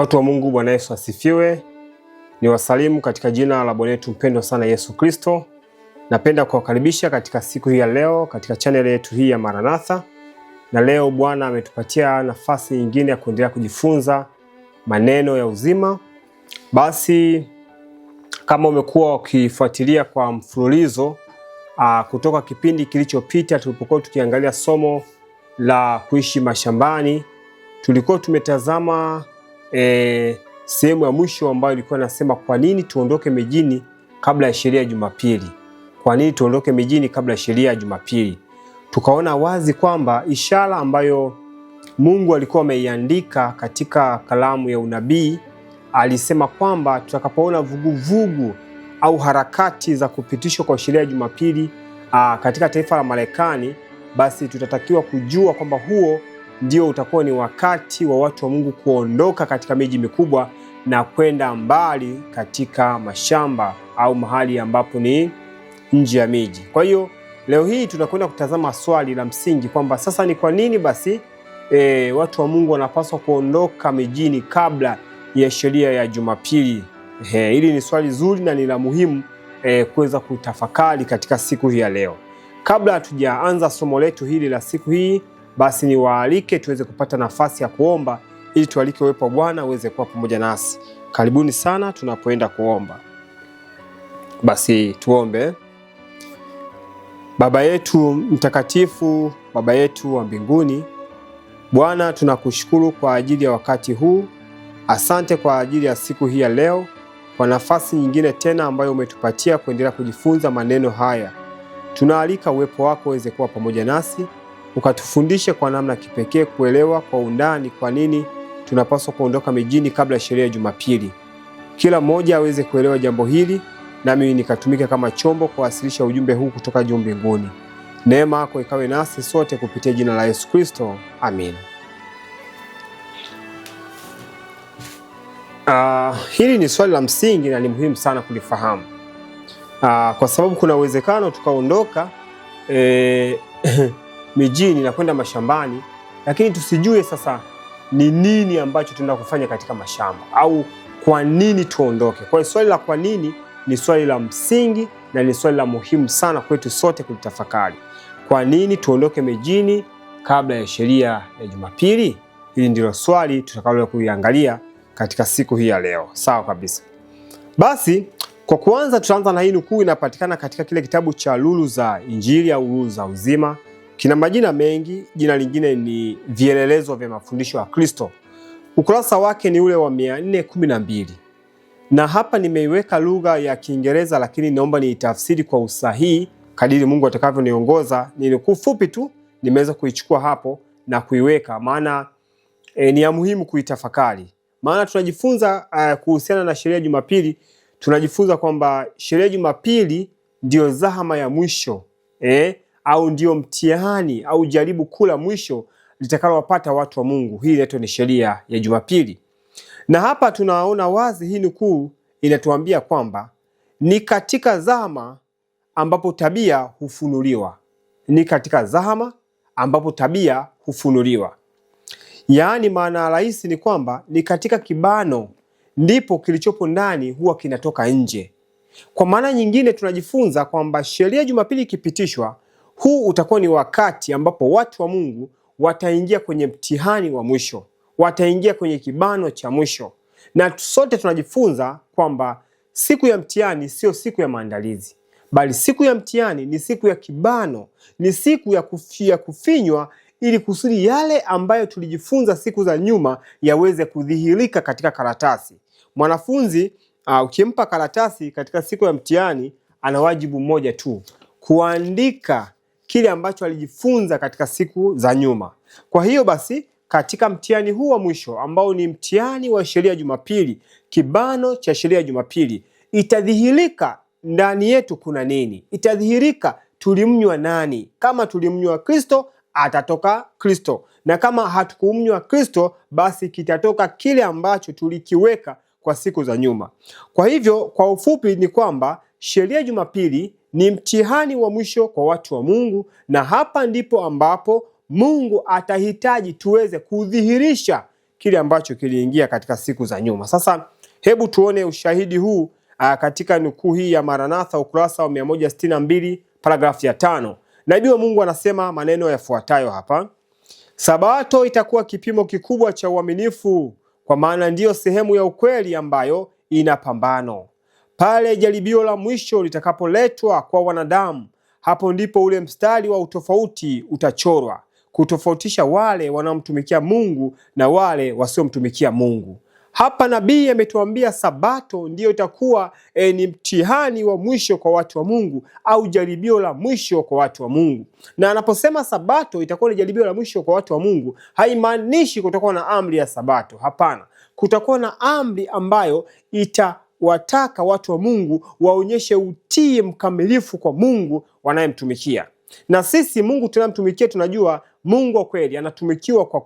Watu wa Mungu, Bwana Yesu asifiwe. Ni wasalimu katika jina la Bwana wetu mpendwa sana Yesu Kristo. Napenda kuwakaribisha katika siku hii ya leo katika channel yetu hii ya Maranatha. Na leo Bwana ametupatia nafasi nyingine ya kuendelea kujifunza maneno ya uzima. Basi kama umekuwa ukifuatilia kwa mfululizo kutoka kipindi kilichopita tulipokuwa tukiangalia somo la kuishi mashambani, tulikuwa tumetazama sehemu ya mwisho ambayo ilikuwa nasema kwa nini tuondoke mijini kabla ya sheria ya Jumapili. Kwa nini tuondoke mijini kabla ya sheria ya Jumapili? Tukaona wazi kwamba ishara ambayo Mungu alikuwa ameiandika katika kalamu ya unabii, alisema kwamba tutakapoona vuguvugu au harakati za kupitishwa kwa sheria ya Jumapili katika taifa la Marekani, basi tutatakiwa kujua kwamba huo ndio utakuwa ni wakati wa watu wa Mungu kuondoka katika miji mikubwa na kwenda mbali katika mashamba au mahali ambapo ni nje ya miji. Kwa hiyo leo hii tunakwenda kutazama swali la msingi kwamba sasa ni kwa nini basi watu wa Mungu wanapaswa kuondoka mijini kabla ya sheria ya Jumapili. Hili ni swali zuri na ni la muhimu kuweza kutafakari katika siku hii ya leo. Kabla hatujaanza somo letu hili la siku hii, basi niwaalike tuweze kupata nafasi ya kuomba ili tualike uwepo wa Bwana uweze kuwa pamoja nasi. Karibuni sana tunapoenda kuomba. Basi tuombe. Baba yetu mtakatifu, Baba yetu wa mbinguni, Bwana tunakushukuru kwa ajili ya wakati huu. Asante kwa ajili ya siku hii ya leo, kwa nafasi nyingine tena ambayo umetupatia kuendelea kujifunza maneno haya. Tunaalika uwepo wako uweze kuwa pamoja nasi, ukatufundishe kwa namna kipekee kuelewa kwa undani kwa nini tunapaswa kuondoka mijini kabla ya sheria ya Jumapili. Kila mmoja aweze kuelewa jambo hili, nami nikatumike kama chombo kuwasilisha ujumbe huu kutoka juu mbinguni. Neema yako ikawe nasi sote kupitia jina la Yesu Kristo. Amin. Hili ni swali la msingi na ni muhimu sana kulifahamu. Kwa sababu kuna uwezekano tukaondoka mijini na kwenda mashambani, lakini tusijue sasa ni nini ambacho tunaenda kufanya katika mashamba au kwa nini tuondoke. Kwa hiyo swali la kwa nini ni swali la msingi na ni swali la muhimu sana kwetu sote kulitafakari. Kwa nini tuondoke mijini kabla ya sheria ya Jumapili? Hili ndilo swali tutakalo kuiangalia katika siku hii ya leo. Sawa kabisa. Basi kwa kuanza tutaanza na hii nukuu, inapatikana katika kile kitabu cha Lulu za Injili au Lulu za Uzima. Kina majina mengi, jina lingine ni vielelezo vya mafundisho ya Kristo. Ukurasa wake ni ule wa 412. Na hapa nimeiweka lugha ya Kiingereza, lakini naomba niitafsiri kwa usahihi kadiri Mungu atakavyoniongoza. Ni nukuu fupi tu nimeweza kuichukua hapo na kuiweka, maana ni ya muhimu kuitafakari. Maana tunajifunza kuhusiana na sheria ya Jumapili, tunajifunza kwamba sheria ya Jumapili ndio zahama ya mwisho au ndio mtihani au jaribu kula mwisho litakalowapata watu wa Mungu. Hii inaitwa ni sheria ya Jumapili. Na hapa tunaona wazi hii nukuu inatuambia kwamba ni katika zahama ambapo tabia hufunuliwa. Ni katika zahama ambapo tabia hufunuliwa. Yaani maana rahisi ni kwamba ni katika kibano ndipo kilichopo ndani huwa kinatoka nje. Kwa maana nyingine tunajifunza kwamba sheria ya Jumapili ikipitishwa, huu utakuwa ni wakati ambapo watu wa Mungu wataingia kwenye mtihani wa mwisho, wataingia kwenye kibano cha mwisho. Na sote tunajifunza kwamba siku ya mtihani sio siku ya maandalizi, bali siku ya mtihani ni siku ya kibano, ni siku ya kufinywa ili kusudi yale ambayo tulijifunza siku za nyuma yaweze kudhihirika katika karatasi. Mwanafunzi ukimpa karatasi katika siku ya mtihani, ana wajibu mmoja tu, kuandika kile ambacho alijifunza katika siku za nyuma. Kwa hiyo basi katika mtihani huu wa mwisho ambao ni mtihani wa sheria ya Jumapili, kibano cha sheria ya Jumapili, itadhihirika ndani yetu kuna nini. Itadhihirika tulimnywa nani. Kama tulimnywa Kristo, atatoka Kristo, na kama hatukumnywa Kristo, basi kitatoka kile ambacho tulikiweka kwa siku za nyuma. Kwa hivyo kwa ufupi ni kwamba sheria ya Jumapili ni mtihani wa mwisho kwa watu wa Mungu, na hapa ndipo ambapo Mungu atahitaji tuweze kudhihirisha kile ambacho kiliingia katika siku za nyuma. Sasa hebu tuone ushahidi huu katika nukuu hii ya Maranatha, ukurasa wa 162 paragrafu ya 5. Nabii wa Mungu anasema maneno yafuatayo hapa: Sabato itakuwa kipimo kikubwa cha uaminifu, kwa maana ndiyo sehemu ya ukweli ambayo ina pambano. Pale jaribio la mwisho litakapoletwa kwa wanadamu, hapo ndipo ule mstari wa utofauti utachorwa, kutofautisha wale wanaomtumikia Mungu na wale wasiomtumikia Mungu. Hapa nabii ametuambia Sabato ndiyo itakuwa ni mtihani wa mwisho kwa watu wa Mungu, au jaribio la mwisho kwa watu wa Mungu. Na anaposema Sabato itakuwa ni jaribio la mwisho kwa watu wa Mungu, haimaanishi kutakuwa na amri ya Sabato. Hapana, kutakuwa na amri ambayo itawataka watu wa Mungu waonyeshe utii mkamilifu kwa Mungu wanayemtumikia. Na sisi Mungu tunamtumikia, tunajua Mungu wa kweli anatumikiwa kwa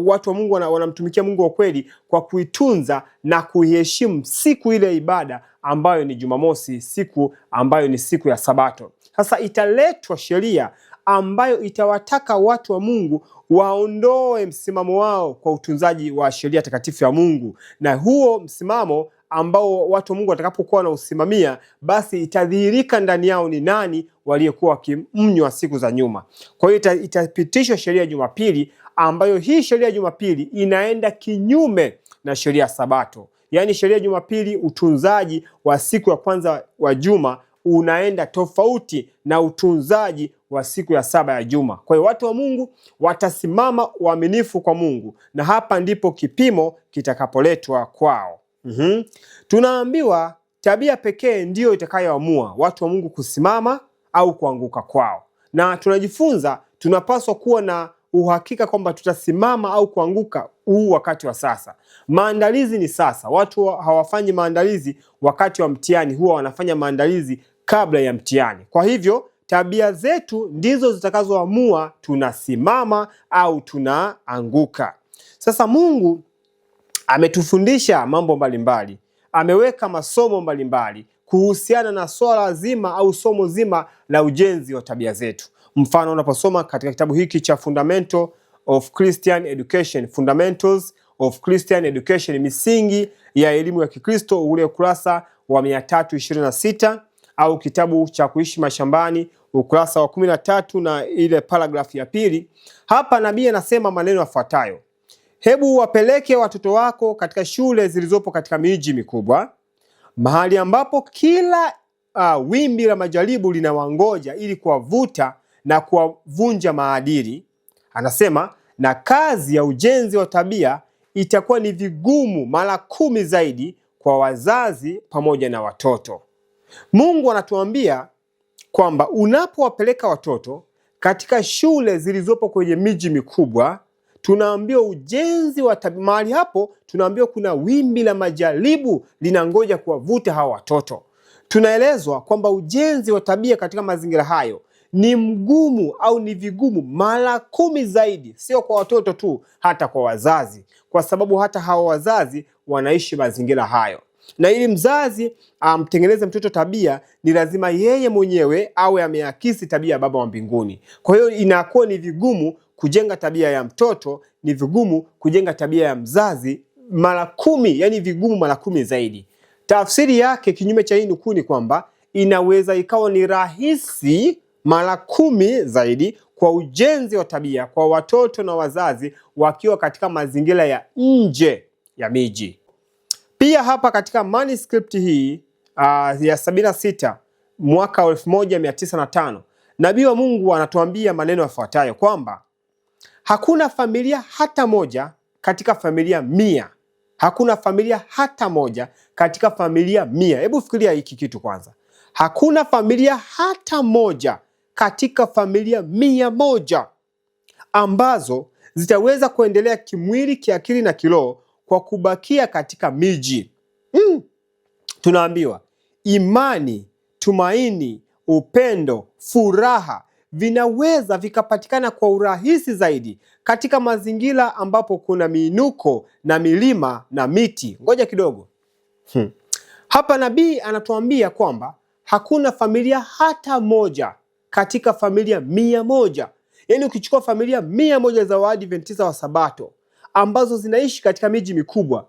watu wa Mungu wanamtumikia Mungu wa kweli kwa kuitunza na kuiheshimu siku ile ibada ambayo ni Jumamosi, siku ambayo ni siku ya Sabato. Sasa italetwa sheria ambayo itawataka watu wa Mungu waondoe msimamo wao kwa utunzaji wa sheria takatifu ya Mungu, na huo msimamo ambao watu wa Mungu watakapokuwa na usimamia, basi itadhihirika ndani yao ni nani waliokuwa wakimnywa siku za nyuma. Kwa hiyo itapitishwa sheria ya Jumapili, ambayo hii sheria ya Jumapili inaenda kinyume na sheria ya Sabato. Yaani sheria ya Jumapili, utunzaji wa siku ya kwanza wa juma unaenda tofauti na utunzaji wa siku ya saba ya juma. Kwa hiyo watu wa Mungu watasimama uaminifu kwa Mungu, na hapa ndipo kipimo kitakapoletwa kwao. Tunaambiwa tabia pekee ndiyo itakayoamua watu wa Mungu kusimama au kuanguka kwao, na tunajifunza tunapaswa kuwa na uhakika kwamba tutasimama au kuanguka huu wakati wa sasa. Maandalizi ni sasa. Watu hawafanyi maandalizi wakati wa mtihani, huwa wanafanya maandalizi kabla ya mtihani. Kwa hivyo tabia zetu ndizo zitakazoamua tunasimama au tunaanguka. Sasa Mungu ametufundisha mambo mbalimbali, ameweka masomo mbalimbali kuhusiana na swala zima au somo zima la ujenzi wa tabia zetu. Mfano, unaposoma katika kitabu hiki cha Fundamentals of Christian Education, misingi ya elimu ya Kikristo, ule ukurasa wa 326, au kitabu cha Kuishi Mashambani, ukurasa wa 13 na ile paragrafu ya 2. Hapa nabii anasema maneno yafuatayo: Hebu wapeleke watoto wako katika shule zilizopo katika miji mikubwa, mahali ambapo kila wimbi la majaribu linawangoja ili kuwavuta na kuwavunja maadili. Anasema, na kazi ya ujenzi wa tabia itakuwa ni vigumu mara 10 zaidi kwa wazazi pamoja na watoto. Mungu anatuambia kwamba unapowapeleka watoto katika shule zilizopo kwenye miji mikubwa, tunaambiwa ujenzi wa tabia, mahali hapo tunaambiwa kuna wimbi la majaribu linangoja kuwavuta hawa watoto. Tunaelezwa kwamba ujenzi wa tabia katika mazingira hayo ni mgumu au ni vigumu mara 10 zaidi, sio kwa watoto tu, hata kwa wazazi, kwa sababu hata hawa wazazi wanaishi mazingira hayo. Na ili mzazi amtengeneze mtoto tabia, ni lazima yeye mwenyewe awe ameakisi tabia ya Baba wa mbinguni. Kwa hiyo inakuwa ni vigumu kujenga tabia ya mtoto, ni vigumu kujenga tabia ya mzazi mara 10, yani vigumu mara 10 zaidi. Tafsiri yake kinyume cha hii nukuu ni kwamba inaweza ikawa ni rahisi mara 10 zaidi kwa ujenzi wa tabia kwa watoto na wazazi wakiwa katika mazingira ya nje ya miji. Pia hapa katika manuscript hii ya 76 mwaka 1905, nabii wa Mungu anatuambia maneno yafuatayo kwamba hakuna familia hata moja katika familia 100. Hakuna familia hata moja katika familia 100. Hebu fikiria hiki kitu kwanza. Hakuna familia hata moja katika familia 100 ambazo zitaweza kuendelea kimwili, kiakili na kiroho kwa kubakia katika miji. Tunaambiwa imani, tumaini, upendo, furaha vinaweza vikapatikana kwa urahisi zaidi katika mazingira ambapo kuna miinuko na milima na miti. Ngoja kidogo. Hapa nabii anatuambia kwamba hakuna familia hata moja katika familia 100. Yaani ukichukua familia 100 za Waadventista wa Sabato ambazo zinaishi katika miji mikubwa.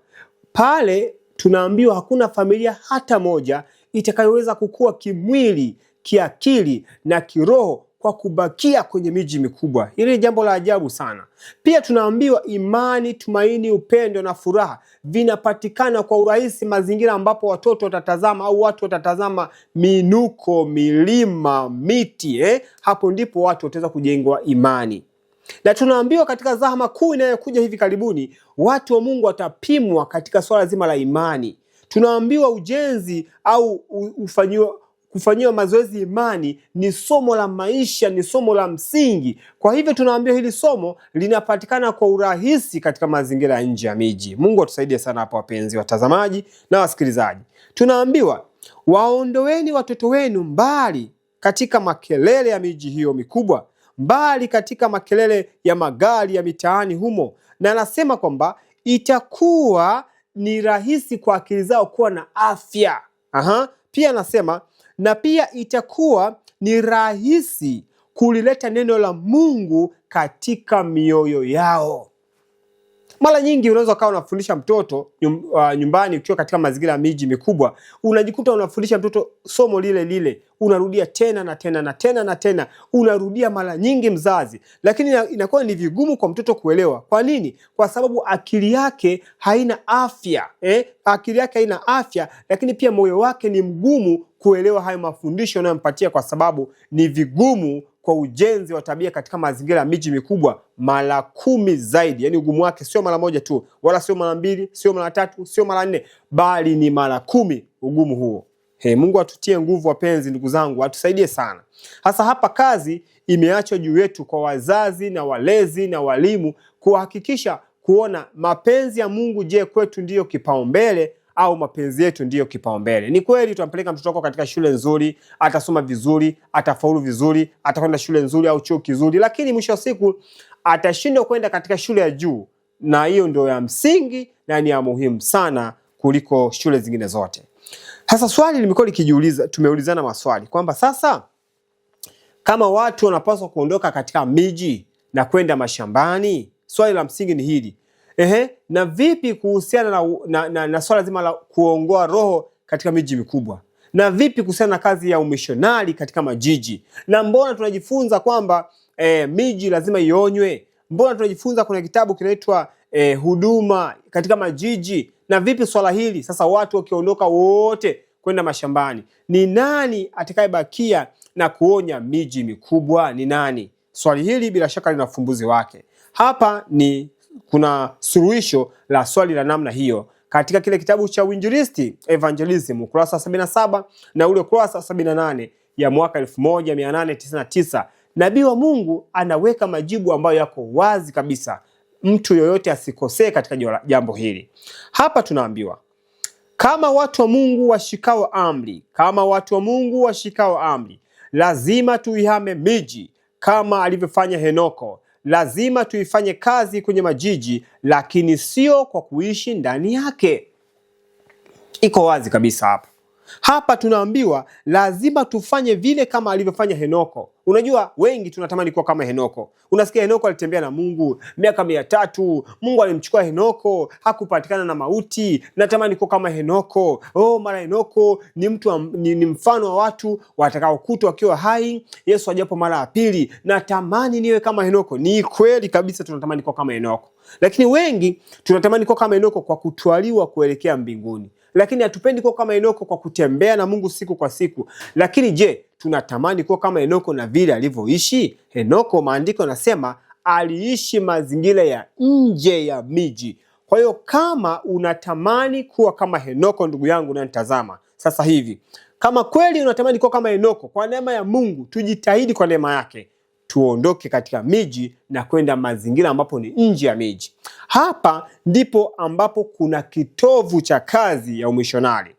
Pale tunaambiwa hakuna familia hata moja itakayoweza kukua kimwili, kiakili na kiroho kwa kubakia kwenye miji mikubwa. Hili ni jambo la ajabu sana. Pia tunaambiwa imani, tumaini, upendo na furaha vinapatikana kwa urahisi mazingira ambapo watoto watatazama au watu watatazama minuko, milima, miti. Hapo ndipo watu wataweza kujengwa imani. Na tunaambiwa katika zahama kuu inayokuja hivi karibuni, watu wa Mungu watapimwa katika swala zima la imani. Tunaambiwa ujenzi au kufanyiwa mazoezi imani ni somo la maisha, ni somo la msingi. Kwa hivyo tunaambiwa hili somo linapatikana kwa urahisi katika mazingira ya nje ya miji. Mungu atusaidie sana hapa, wapenzi watazamaji na wasikilizaji. Tunaambiwa waondoeni watoto wenu mbali katika makelele ya miji hiyo mikubwa, mbali katika makelele ya magari ya mitaani humo. Na anasema kwamba itakuwa ni rahisi kwa akili zao kuwa na afya. Pia anasema na pia itakuwa ni rahisi kulileta neno la Mungu katika mioyo yao. Mara nyingi unaweza ukawa unafundisha mtoto nyumbani ukiwa katika mazingira ya miji mikubwa, unajikuta unafundisha mtoto somo lile lile, unarudia tena na tena na tena na tena, unarudia mara nyingi mzazi, lakini inakuwa ni vigumu kwa mtoto kuelewa. Kwa nini? Kwa sababu akili yake haina afya. Akili yake haina afya, lakini pia moyo wake ni mgumu kuelewa hayo mafundisho unayompatia, kwa sababu ni vigumu kwa ujenzi wa tabia katika mazingira ya miji mikubwa mara 10 zaidi. Yaani ugumu wake sio mara moja tu, wala sio mara 2, sio mara 3, sio mara 4, bali ni mara 10 ugumu huo. Mungu atutie nguvu wapenzi, ndugu zangu, atusaidie sana. Hasa hapa kazi imeachwa juu yetu kwa wazazi na walezi na walimu kuhakikisha kuona mapenzi ya Mungu, je, kwetu ndiyo kipaumbele au mapenzi yetu ndiyo kipaumbele. Ni kweli tunampeleka mtoto wako katika shule nzuri, atasoma vizuri, atafaulu vizuri, atakwenda shule nzuri au chuo kizuri, lakini mwisho wa siku atashindwa kwenda katika shule ya juu, na hiyo ndio ya msingi na ni ya muhimu sana kuliko shule zingine zote. Sasa swali limekuwa likijiuliza, tumeulizana maswali kwamba sasa kama watu wanapaswa kuondoka katika miji na kwenda mashambani, swali la msingi ni hili. Na vipi kuhusiana na swala zima la kuongoa roho katika miji mikubwa? Na vipi kuhusiana na kazi ya umishonari katika majiji? Na mbona tunajifunza kwamba miji lazima ionywe? Mbona tunajifunza kuna kitabu kinaitwa huduma katika majiji? Na vipi swala hili sasa, watu wakiondoka wote kwenda mashambani, ni nani atakayebakia na kuonya miji mikubwa? Ni nani? Swali hili bila shaka lina ufumbuzi wake. Hapa kuna suluhisho la swali la namna hiyo katika kile kitabu cha Uinjilisti Evangelism, ukurasa 77 na ule ukurasa 78 ya mwaka 1899. Nabii wa Mungu anaweka majibu ambayo yako wazi kabisa, mtu yoyote asikosee katika jambo hili. Hapa tunaambiwa kama watu wa Mungu washikao amri, lazima tuihame miji kama alivyofanya Henoko. Lazima tuifanye kazi kwenye majiji, lakini sio kwa kuishi ndani yake. Iko wazi kabisa hapa. Hapa tunaambiwa lazima tufanye vile kama alivyofanya Henoko. Unajua wengi tunatamani kuwa kama Henoko. Unasikia Henoko alitembea na Mungu miaka 300. Mungu alimchukua Henoko, hakupatikana na mauti. Natamani kuwa kama Henoko. Mara Henoko ni mfano wa watu watakaokutwa wakiwa hai Yesu ajapo mara ya pili. Natamani niwe kama Henoko. Ni kweli kabisa tunatamani kuwa kama Henoko. Lakini wengi tunatamani kuwa kama Henoko kwa kutwaliwa kuelekea mbinguni. Lakini hatupendi kuwa kama Henoko kwa kutembea na Mungu siku kwa siku. Lakini je, tunatamani kuwa kama Henoko na vile alivyoishi? Henoko, maandiko yanasema aliishi mazingira ya nje ya miji. Kwa hiyo kama unatamani kuwa kama Henoko, ndugu yangu unanitazama sasa hivi, kama kweli unatamani kuwa kama Henoko, kwa neema ya Mungu tujitahidi kwa neema yake tuondoke katika miji na kwenda mazingira ambapo ni nje ya miji. Hapa ndipo ambapo kuna kitovu cha kazi ya umishonari.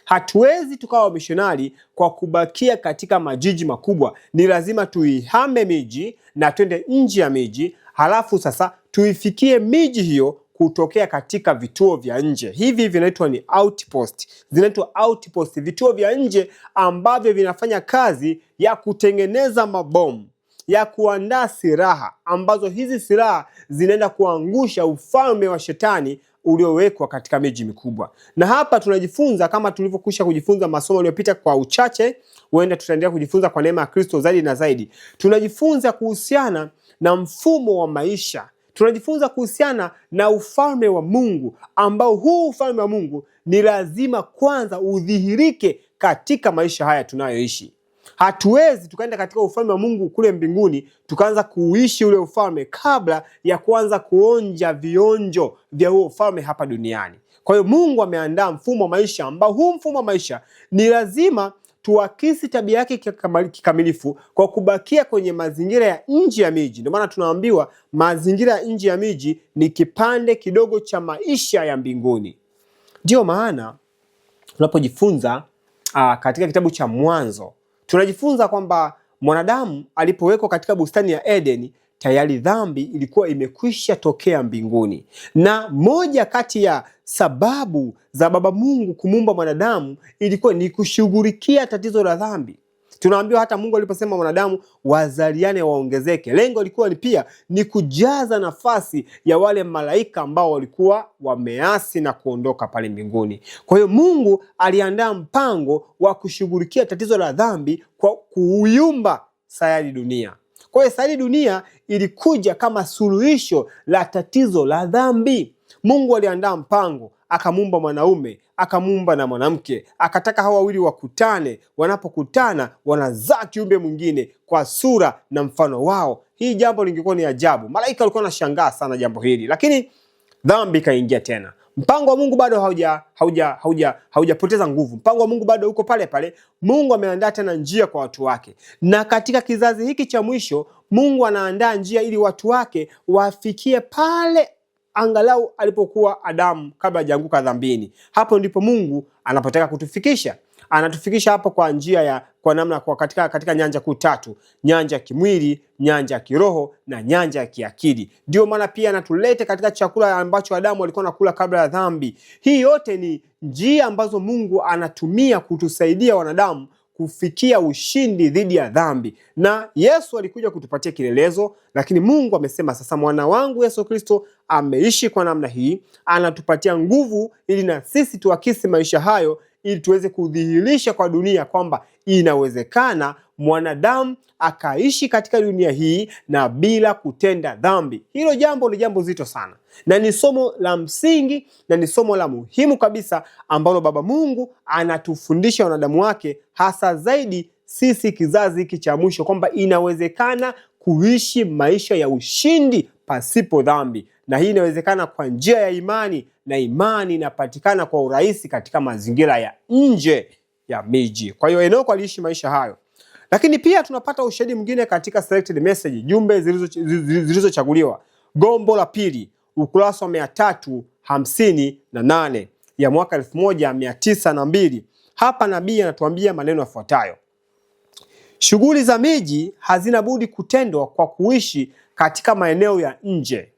Hatuwezi tukawa wamishonari kwa kubakia katika majiji makubwa. Ni lazima tuihame miji na twende nje ya miji, halafu sasa tuifikie miji hiyo kutokea katika vituo vya nje. Hivi vinaitwa ni outpost. Zinaitwa outpost, vituo vya nje ambavyo vinafanya kazi ya kutengeneza mabomu, ya kuandaa silaha ambazo hizi silaha zinaenda kuangusha ufalme wa shetani uliowekwa katika miji mikubwa. Na hapa tunajifunza kama tulivyokwisha kujifunza masomo yaliyopita kwa uchache, huenda tutaendelea kujifunza kwa neema ya Kristo zaidi na zaidi. Tunajifunza kuhusiana na mfumo wa maisha. Tunajifunza kuhusiana na ufalme wa Mungu, ambao huu ufalme wa Mungu ni lazima kwanza udhihirike katika maisha haya tunayoishi. Hatuwezi tukaenda katika ufalme wa Mungu kule mbinguni tukaanza kuishi ule ufalme kabla ya kuanza kuonja vionjo vya huo ufalme hapa duniani. Kwa hiyo Mungu ameandaa mfumo wa maisha ambao huu mfumo wa maisha ni lazima tuakisi tabia yake kikamilifu kwa kubakia kwenye mazingira ya nje ya miji. Ndio maana tunaambiwa mazingira ya nje ya miji ni kipande kidogo cha maisha ya mbinguni. Ndio maana tunapojifunza katika kitabu cha Mwanzo tunajifunza kwamba mwanadamu alipowekwa katika bustani ya Edeni, tayari dhambi ilikuwa imekwisha tokea mbinguni. Na moja kati ya sababu za Baba Mungu kumuumba mwanadamu ilikuwa ni kushughulikia tatizo la dhambi. Tunaambiwa hata Mungu aliposema mwanadamu wazaliane waongezeke, lengo lilikuwa pia ni kujaza nafasi ya wale malaika ambao walikuwa wameasi na kuondoka pale mbinguni. Kwa hiyo Mungu aliandaa mpango wa kushughulikia tatizo la dhambi kwa kuiumba sayari dunia. Kwa hiyo sayari dunia ilikuja kama suluhisho la tatizo la dhambi. Mungu aliandaa mpango, akamuumba mwanaume, akamuumba na mwanamke, akataka hawa wawili wakutane. Wanapokutana wanazaa kiumbe mwingine kwa sura na mfano wao. Hii jambo lingekuwa ni ajabu. Malaika walikuwa wanashangaa sana jambo hili, lakini dhambi kaingia tena. Mpango wa Mungu bado haujapoteza nguvu. Mpango wa Mungu bado uko pale pale. Mungu ameandaa tena njia kwa watu wake. Na katika kizazi hiki cha mwisho, Mungu anaandaa njia ili watu wake wafikie pale angalau alipokuwa Adamu kabla hajaanguka dhambini. Hapo ndipo Mungu anapotaka kutufikisha. Anatufikisha hapo kwa njia kwa namna katika nyanja kuu tatu: nyanja ya kimwili, nyanja ya kiroho na nyanja ya kiakili. Ndio maana pia anatuleta katika chakula ambacho Adamu alikuwa anakula kabla ya dhambi. Hii yote ni njia ambazo Mungu anatumia kutusaidia wanadamu kufikia ushindi dhidi ya dhambi. Na Yesu alikuja kutupatia kilelezo, lakini Mungu amesema sasa mwana wangu Yesu Kristo ameishi kwa namna hii, anatupatia nguvu ili na sisi tuakisi maisha hayo, ili tuweze kudhihirisha kwa dunia kwamba inawezekana mwanadamu akaishi katika dunia hii na bila kutenda dhambi. Hilo jambo ni jambo zito sana, na ni somo la msingi na ni somo la muhimu kabisa ambalo Baba Mungu anatufundisha wanadamu wake, hasa zaidi sisi kizazi hiki cha mwisho, kwamba inawezekana kuishi maisha ya ushindi pasipo dhambi. Na hii inawezekana kwa njia ya imani, na imani inapatikana kwa urahisi katika mazingira ya nje ya miji. Kwa hiyo Enoko aliishi maisha hayo. Lakini pia tunapata ushahidi mwingine katika selected message, jumbe zilizochaguliwa, gombo la pili, ukurasa wa 358 ya mwaka 1902. Hapa nabii anatuambia maneno yafuatayo: shughuli za miji hazina budi kutendwa kwa kuishi katika maeneo ya nje.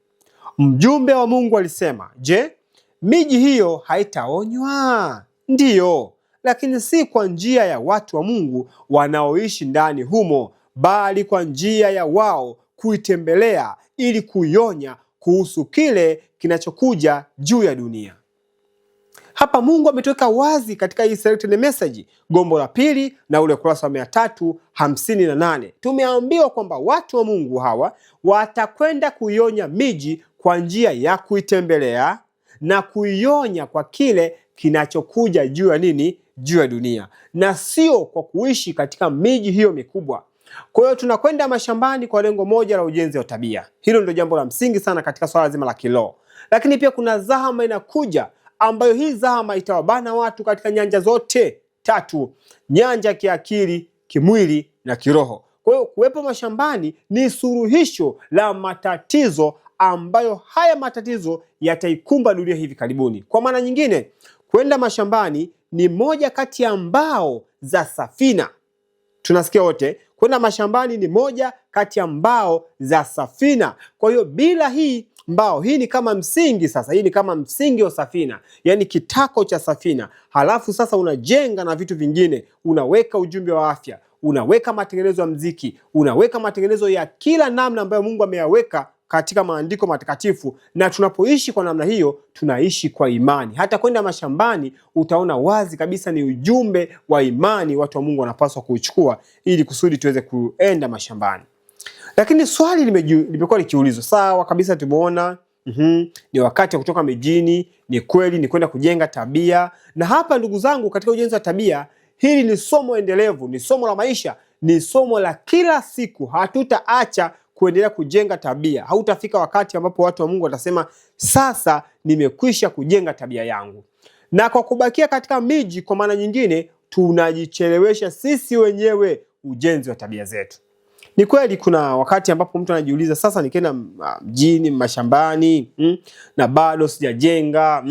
Mjumbe wa Mungu alisema, je, miji hiyo haitaonywa? Ndiyo, lakini si kwa njia ya watu wa Mungu wanaoishi ndani humo, bali kwa njia ya wao kuitembelea ili kuionya kuhusu kile kinachokuja juu ya dunia. Hapa Mungu ametoweka wazi katika hii selected message, gombo la pili na ule ukurasa wa 358. Tumeambiwa kwamba watu wa Mungu hawa watakwenda kuionya miji kwa njia ya kuitembelea na kuionya kwa kile kinachokuja juu ya nini? Juu ya dunia, na sio kwa kuishi katika miji hiyo mikubwa. Kwa hiyo tunakwenda mashambani kwa lengo moja la ujenzi wa tabia. Hilo ndio jambo la msingi sana katika swala zima la kiroho. Lakini pia kuna zahama inakuja, ambayo hii zahama itawabana watu katika nyanja zote tatu: nyanja ya kiakili, kimwili na kiroho. Kwa hiyo kuwepo mashambani ni suluhisho la matatizo ambayo haya matatizo yataikumba dunia hivi karibuni. Kwa maana nyingine, kwenda mashambani ni moja kati ya mbao za safina. Tunasikia wote, kwenda mashambani ni moja kati ya mbao za safina. Kwa hiyo bila hii mbao, hii ni kama msingi. Sasa hii ni kama msingi wa safina, yani kitako cha safina. Halafu sasa unajenga na vitu vingine, unaweka ujumbe wa afya, unaweka matengenezo ya mziki, unaweka matengenezo ya kila namna ambayo Mungu ameyaweka katika maandiko matakatifu, na tunapoishi kwa namna hiyo tunaishi kwa imani. Hata kwenda mashambani utaona wazi kabisa ni ujumbe wa imani watu wa Mungu wanapaswa kuchukua ili kusudi tuweze kuenda mashambani. Lakini swali limekuwa likiulizwa, sawa kabisa, tumeona ni wakati wa kutoka mijini, ni kweli, ni kwenda kujenga tabia. Na hapa ndugu zangu, katika ujenzi wa tabia, hili ni somo endelevu, ni somo la maisha, ni somo la kila siku. Hatutaacha kuendelea kujenga tabia. Hautafika wakati ambapo watu wa Mungu watasema sasa nimekwisha kujenga tabia yangu. Na kwa kubakia katika miji, kwa maana nyingine, tunajichelewesha sisi wenyewe ujenzi wa tabia zetu. Ni kweli kuna wakati ambapo mtu anajiuliza, sasa nikienda mjini, mashambani, na bado sijajenga,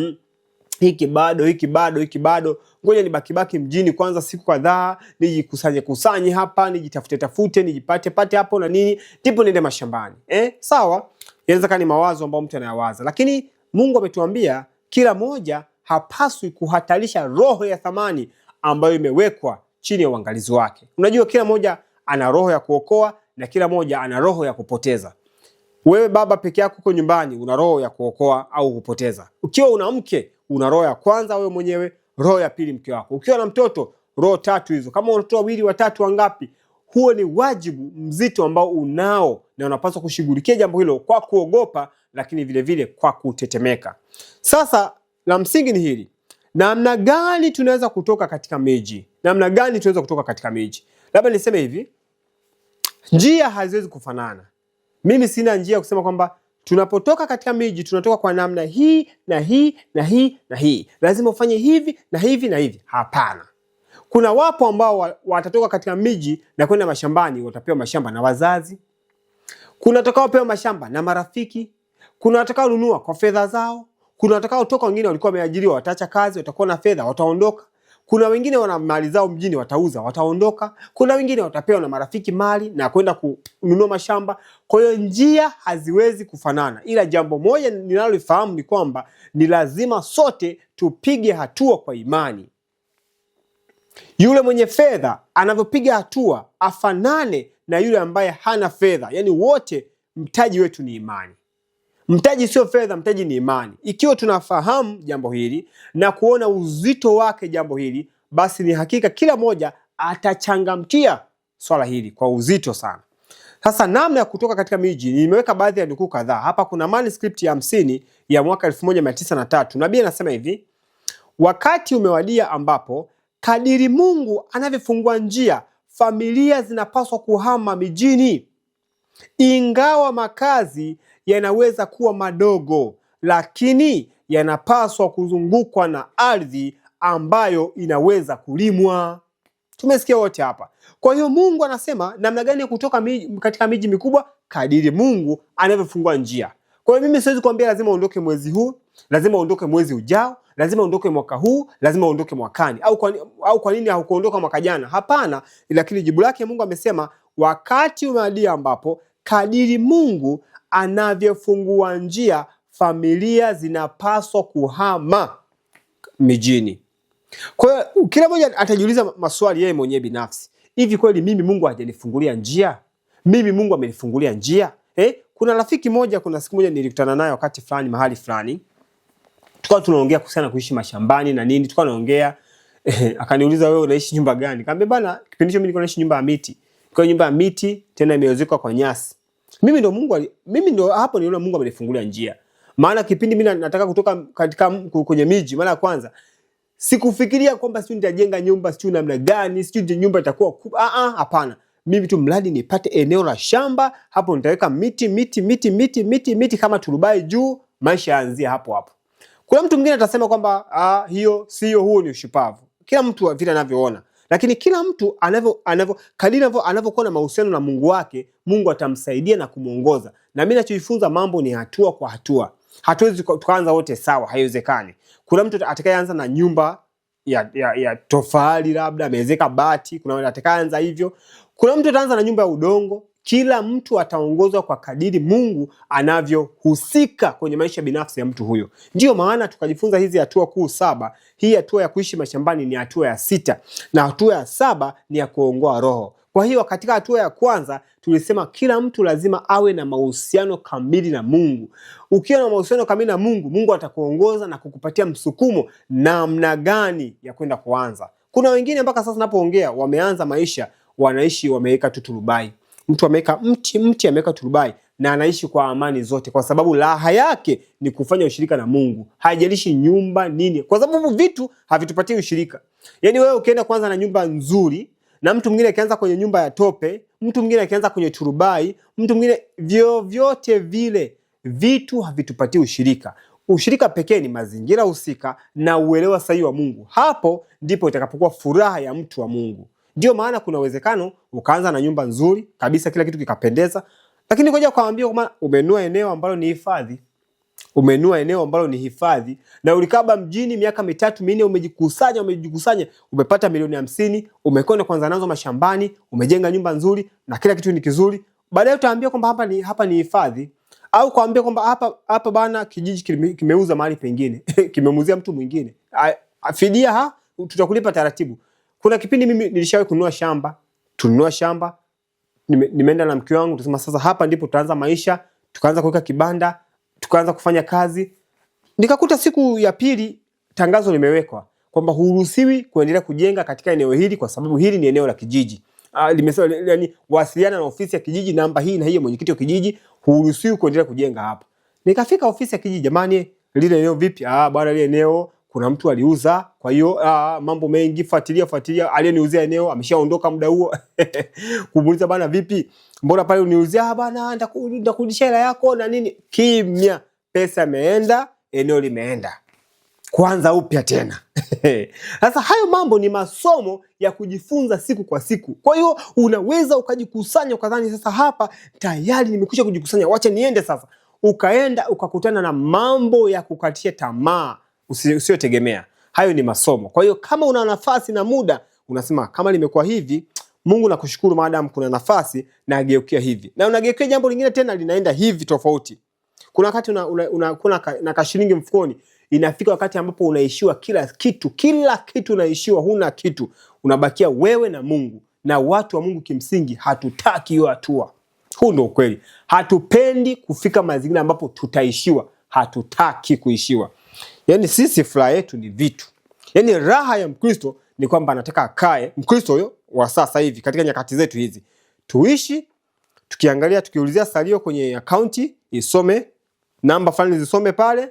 hiki bado, ngoja nibaki mjini kwanza siku kadhaa, nijikusanye hapa, nijitafute, nijipate hapo na nini, ndipo niende mashambani. Sawa, inaweza kama ni mawazo ambayo mtu anayawaza, lakini Mungu ametuambia kila moja hapaswi kuhatarisha roho ya thamani ambayo imewekwa chini ya uangalizi wake. Unajua kila moja ana roho ya kuokoa na kila moja ana roho ya kupoteza. Wewe baba peke yako uko nyumbani, una roho ya kuokoa au kupoteza. Ukiwa una mke, una roho ya kwanza wewe mwenyewe, roho ya pili mke wako. Ukiwa na mtoto, roho tatu hizo. Kama watoto wawili, watatu, wangapi, huo ni wajibu mzito ambao unao, na unapaswa kushughulikia jambo hilo kwa kuogopa, lakini vile vile kwa kutetemeka. Sasa la msingi ni hili: namna gani tunaweza kutoka katika miji? Namna gani tunaweza kutoka katika miji? Labda niseme hivi, njia haziwezi kufanana. Mimi sina njia kusema kwamba tunapotoka katika miji tunatoka kwa namna hii na hii na hii na hii, lazima ufanye hivi na hivi na hivi. Hapana. Kuna wapo ambao watatoka katika miji na kwenda mashambani, watapewa mashamba na wazazi. Kuna watakaopewa mashamba na marafiki. Kuna watakaonunua kwa fedha zao. Kuna watakaotoka, wengine walikuwa wameajiriwa, wataacha kazi, watakuwa na fedha, wataondoka. Kuna wengine wana mali zao mjini, watauza, wataondoka. Kuna wengine watapewa na marafiki mali na kwenda kununua mashamba. Kwa hiyo njia haziwezi kufanana, ila jambo moja ninalofahamu ni kwamba ni lazima sote tupige hatua kwa imani. Yule mwenye fedha anavyopiga hatua afanane na yule ambaye hana fedha. Yaani wote mtaji wetu ni imani. Mtaji sio fedha, mtaji ni imani. Ikiwa tunafahamu jambo hili na kuona uzito wake jambo hili, basi ni hakika kila moja atachangamkia swala hili kwa uzito sana. Sasa namna ya kutoka katika miji, nimeweka baadhi ya nukuu kadhaa. Hapa kuna manuscript ya 50 ya mwaka 1903. Nabii anasema hivi: wakati umewadia ambapo kadiri Mungu anavyofungua njia, familia zinapaswa kuhama mijini. Ingawa makazi yanaweza kuwa madogo, lakini yanapaswa kuzungukwa na ardhi ambayo inaweza kulimwa. Tumesikia wote hapa. Kwa hiyo Mungu anasema namna gani ya kutoka katika miji mikubwa? Kadiri Mungu anavyofungua njia. Kwa hiyo mimi siwezi kuambia lazima uondoke mwezi huu, lazima uondoke mwezi ujao, lazima uondoke mwaka huu, lazima uondoke mwakani, au kwa nini haukuondoka mwaka jana? Hapana, lakini jibu lake Mungu amesema wakati umewadia ambapo kadiri Mungu anavyofungua njia, familia zinapaswa kuhama mijini. Kwa hiyo kila mmoja atajiuliza maswali yeye mwenyewe binafsi. Hivi kweli mimi Mungu hajanifungulia njia? Mimi Mungu amenifungulia njia? Kuna rafiki moja, kuna siku moja nilikutana naye wakati fulani mahali fulani. Tukawa tunaongea kuhusiana kuishi mashambani na nini. Tukawa tunaongea, akaniuliza wewe unaishi nyumba gani? Nikamwambia bana, kipindi hicho mimi nilikuwa naishi nyumba ya miti. Kwa nyumba ya miti tena imeozekwa kwa nyasi. Mimi ndo hapo niliona Mungu amenifungulia njia. Maana kipindi mimi nataka kutoka katika kwenye miji, mara ya kwanza sikufikiria kwamba sijui nitajenga nyumba, sijui namna gani, sijui nyumba itakuwa kubwa. Hapana. Mimi tu mradi nipate eneo la shamba, hapo nitaweka miti kama turubai juu, maisha yaanzia hapo hapo. Kuna mtu mwingine atasema kwamba hiyo sio, huo ni ushupavu. Kila mtu vile anavyoona. Lakini kila mtu kadiri anavyokuwa na mahusiano na Mungu wake, Mungu atamsaidia na kumuongoza. Na mimi ninachojifunza mambo ni hatua kwa hatua. Hatuwezi tukaanza wote sawa, haiwezekani. Kuna mtu atakayeanza na nyumba ya tofali, labda amewezeka bati, kuna mtu atakayeanza hivyo. Kuna mtu ataanza na nyumba ya udongo. Kila mtu ataongozwa kwa kadiri Mungu anavyohusika kwenye maisha binafsi ya mtu huyo. Ndio maana tukajifunza hizi hatua kuu 7. Hii hatua ya kuishi mashambani ni hatua ya 6, na hatua ya 7 ni ya kuongoa roho. Kwa hiyo katika hatua ya kwanza tulisema kila mtu lazima awe na mahusiano kamili na Mungu. Ukiwa na mahusiano kamili na Mungu, Mungu atakuongoza na kukupatia msukumo namna gani ya kwenda kuanza. Kuna wengine mpaka sasa napoongea wameanza maisha, wanaishi wameweka tu turubai. Mtu ameweka mti ameweka turubai na anaishi kwa amani zote, kwa sababu raha yake ni kufanya ushirika na Mungu. Haijalishi nyumba nini, kwa sababu vitu havitupatii ushirika. Yaani wewe ukienda kwanza na nyumba nzuri na mtu mwingine akianza kwenye nyumba ya tope, mtu mwingine akianza kwenye turubai, mtu mwingine, vyovyote vile vitu havitupatii ushirika. Ushirika pekee ni mazingira husika na uelewa sahihi wa Mungu. Hapo ndipo itakapokuwa furaha ya mtu wa Mungu. Ndio maana kuna uwezekano ukaanza na nyumba nzuri kabisa, kila kitu kikapendeza, lakini ngoja kuambia kwamba umenunua eneo ambalo ni hifadhi. Umenunua eneo ambalo ni hifadhi na ulikaba mjini miaka 3 4, umejikusanya, umepata milioni 50, umekwenda kwanza nazo mashambani, umejenga nyumba nzuri na kila kitu ni kizuri. Baadaye utaambia kwamba hapa ni hifadhi, au kuambia kwamba hapa bana kijiji kimeuza mahali pengine kimemuuzia mtu mwingine. Fidia tutakulipa taratibu. Kuna kipindi mimi nilishawahi kununua shamba, tulinunua shamba, nimeenda na mke wangu, tusema sasa hapa ndipo tutaanza maisha, tukaanza kuweka kibanda, tukaanza kufanya kazi. Nikakuta siku ya pili tangazo limewekwa kwamba huruhusiwi kuendelea kujenga katika eneo hili kwa sababu hili ni eneo la kijiji. Limesema yani wasiliana na ofisi ya kijiji namba hii na hiyo, mwenyekiti wa kijiji, huruhusiwi kuendelea kujenga hapa. Nikafika ofisi ya kijiji, jamani lile eneo vipi? Bwana lile eneo kuna mtu aliuza, kwa hiyo mambo mengi, fuatilia, aliyeniuzia eneo ameshaondoka muda huo. Kumuuliza bana vipi? Mbona pale uniuzia? Bana ndakurudishia hela yako na nini. Kimya, pesa imeenda, eneo limeenda. Kwanza upya tena. Sasa hayo mambo ni masomo ya kujifunza siku kwa siku. Kwa hiyo unaweza ukajikusanya ukadhani sasa hapa tayari nimekwisha kujikusanya, wacha niende sasa. Ukaenda ukakutana na mambo ya kukatisha tamaa usiyotegemea. Hayo ni masomo. Kwa hiyo kama una nafasi na muda, unasema kama limekuwa hivi, Mungu nakushukuru maadamu kuna nafasi, na ageukia hivi. Na unageukia jambo lingine tena linaenda hivi tofauti. Kuna wakati kuna na kashilingi mfukoni, inafika wakati ambapo unaishiwa kila kitu unaishiwa, huna kitu. Unabakia wewe na Mungu, na watu wa Mungu kimsingi hatutaki hiyo hatua. Huu ndio ukweli. Hatupendi kufika mazingira ambapo tutaishiwa, hatutaki kuishiwa. Yaani sisi furaha yetu ni vitu. Yaani raha ya Mkristo ni kwamba anataka akae, Mkristo huyo wa sasa hivi katika nyakati zetu hizi, tuishi tukiangalia, tukiulizia salio kwenye akaunti isome, namba fulani zisome pale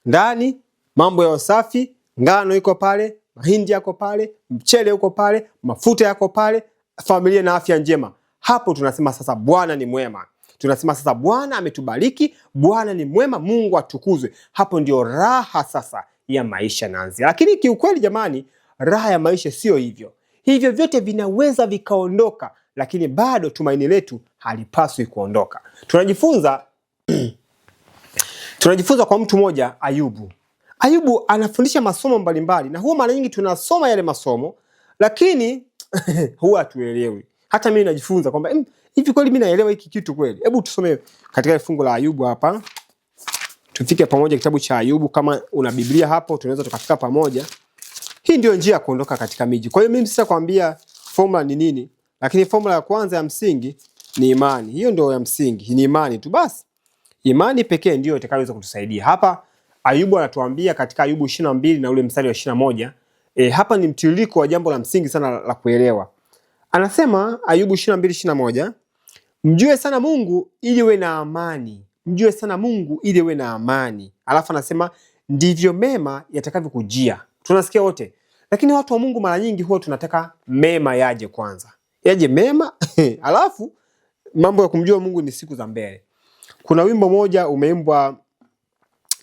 ndani, mambo ya usafi, ngano iko pale, mahindi yako pale, mchele uko pale, mafuta yako pale, familia na afya njema. Hapo tunasema sasa Bwana ni mwema. Tunasema sasa Bwana ametubariki, Bwana ni mwema, Mungu atukuzwe. Hapo ndio raha sasa ya maisha naanzia. Lakini kiukweli jamani, raha ya maisha sio hivyo. Hivyo vyote vinaweza vikaondoka, lakini bado tumaini letu halipaswi kuondoka. Tunajifunza kwa mtu mmoja, Ayubu. Ayubu anafundisha masomo mbalimbali, na huwa mara nyingi tunasoma yale masomo lakini huwa hatuelewi. Hata mimi najifunza kwamba hivi kweli mimi naelewa hiki kitu kweli? Hebu tusome katika fungu la Ayubu hapa. Tufike pamoja kitabu cha Ayubu. Kama una Biblia hapo tunaweza tukafika pamoja. Hii ndio njia ya kuondoka katika miji. Kwa hiyo mimi sitakwambia formula ni nini, lakini formula ya kwanza ya msingi ni imani. Hiyo ndio ya msingi, ni imani tu basi. Imani pekee ndio itakayoweza kutusaidia. Hapa Ayubu anatuambia katika Ayubu 22 na ule mstari wa 21. Hapa ni mtiririko wa jambo la msingi sana la kuelewa. Anasema Ayubu 22:21, mjue sana Mungu ili uwe na amani. Mjue sana Mungu ili uwe na amani. Alafu anasema ndivyo mema yatakavyokujia. Tunasikia wote. Lakini watu wa Mungu mara nyingi huwa tunataka mema yaje kwanza. Yaje mema, alafu mambo ya kumjua Mungu ni siku za mbele. Kuna wimbo moja umeimbwa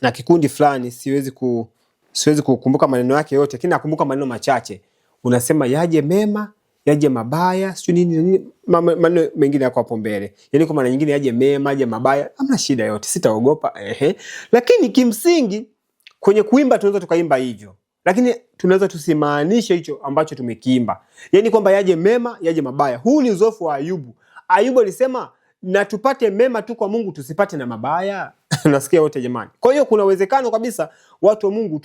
na kikundi fulani, siwezi kukumbuka maneno yake yote, lakini nakumbuka maneno machache. Unasema yaje mema, yaje mabaya, sio nini, maneno mengine yako hapo mbele. Yaani kwa maana nyingine yaje mema, yaje mabaya, hamna shida yote, sitaogopa. Lakini kimsingi kwenye kuimba tunaweza tukaimba hivyo, lakini tunaweza tusimaanishe hicho ambacho tumekiimba. Yaani kwamba yaje mema, yaje mabaya. Huu ni uzoefu wa Ayubu. Ayubu alisema na tupate mema tu kwa Mungu, tusipate na mabaya. Nasikia wote jamani. Kwa hiyo kuna uwezekano kabisa watu wa Mungu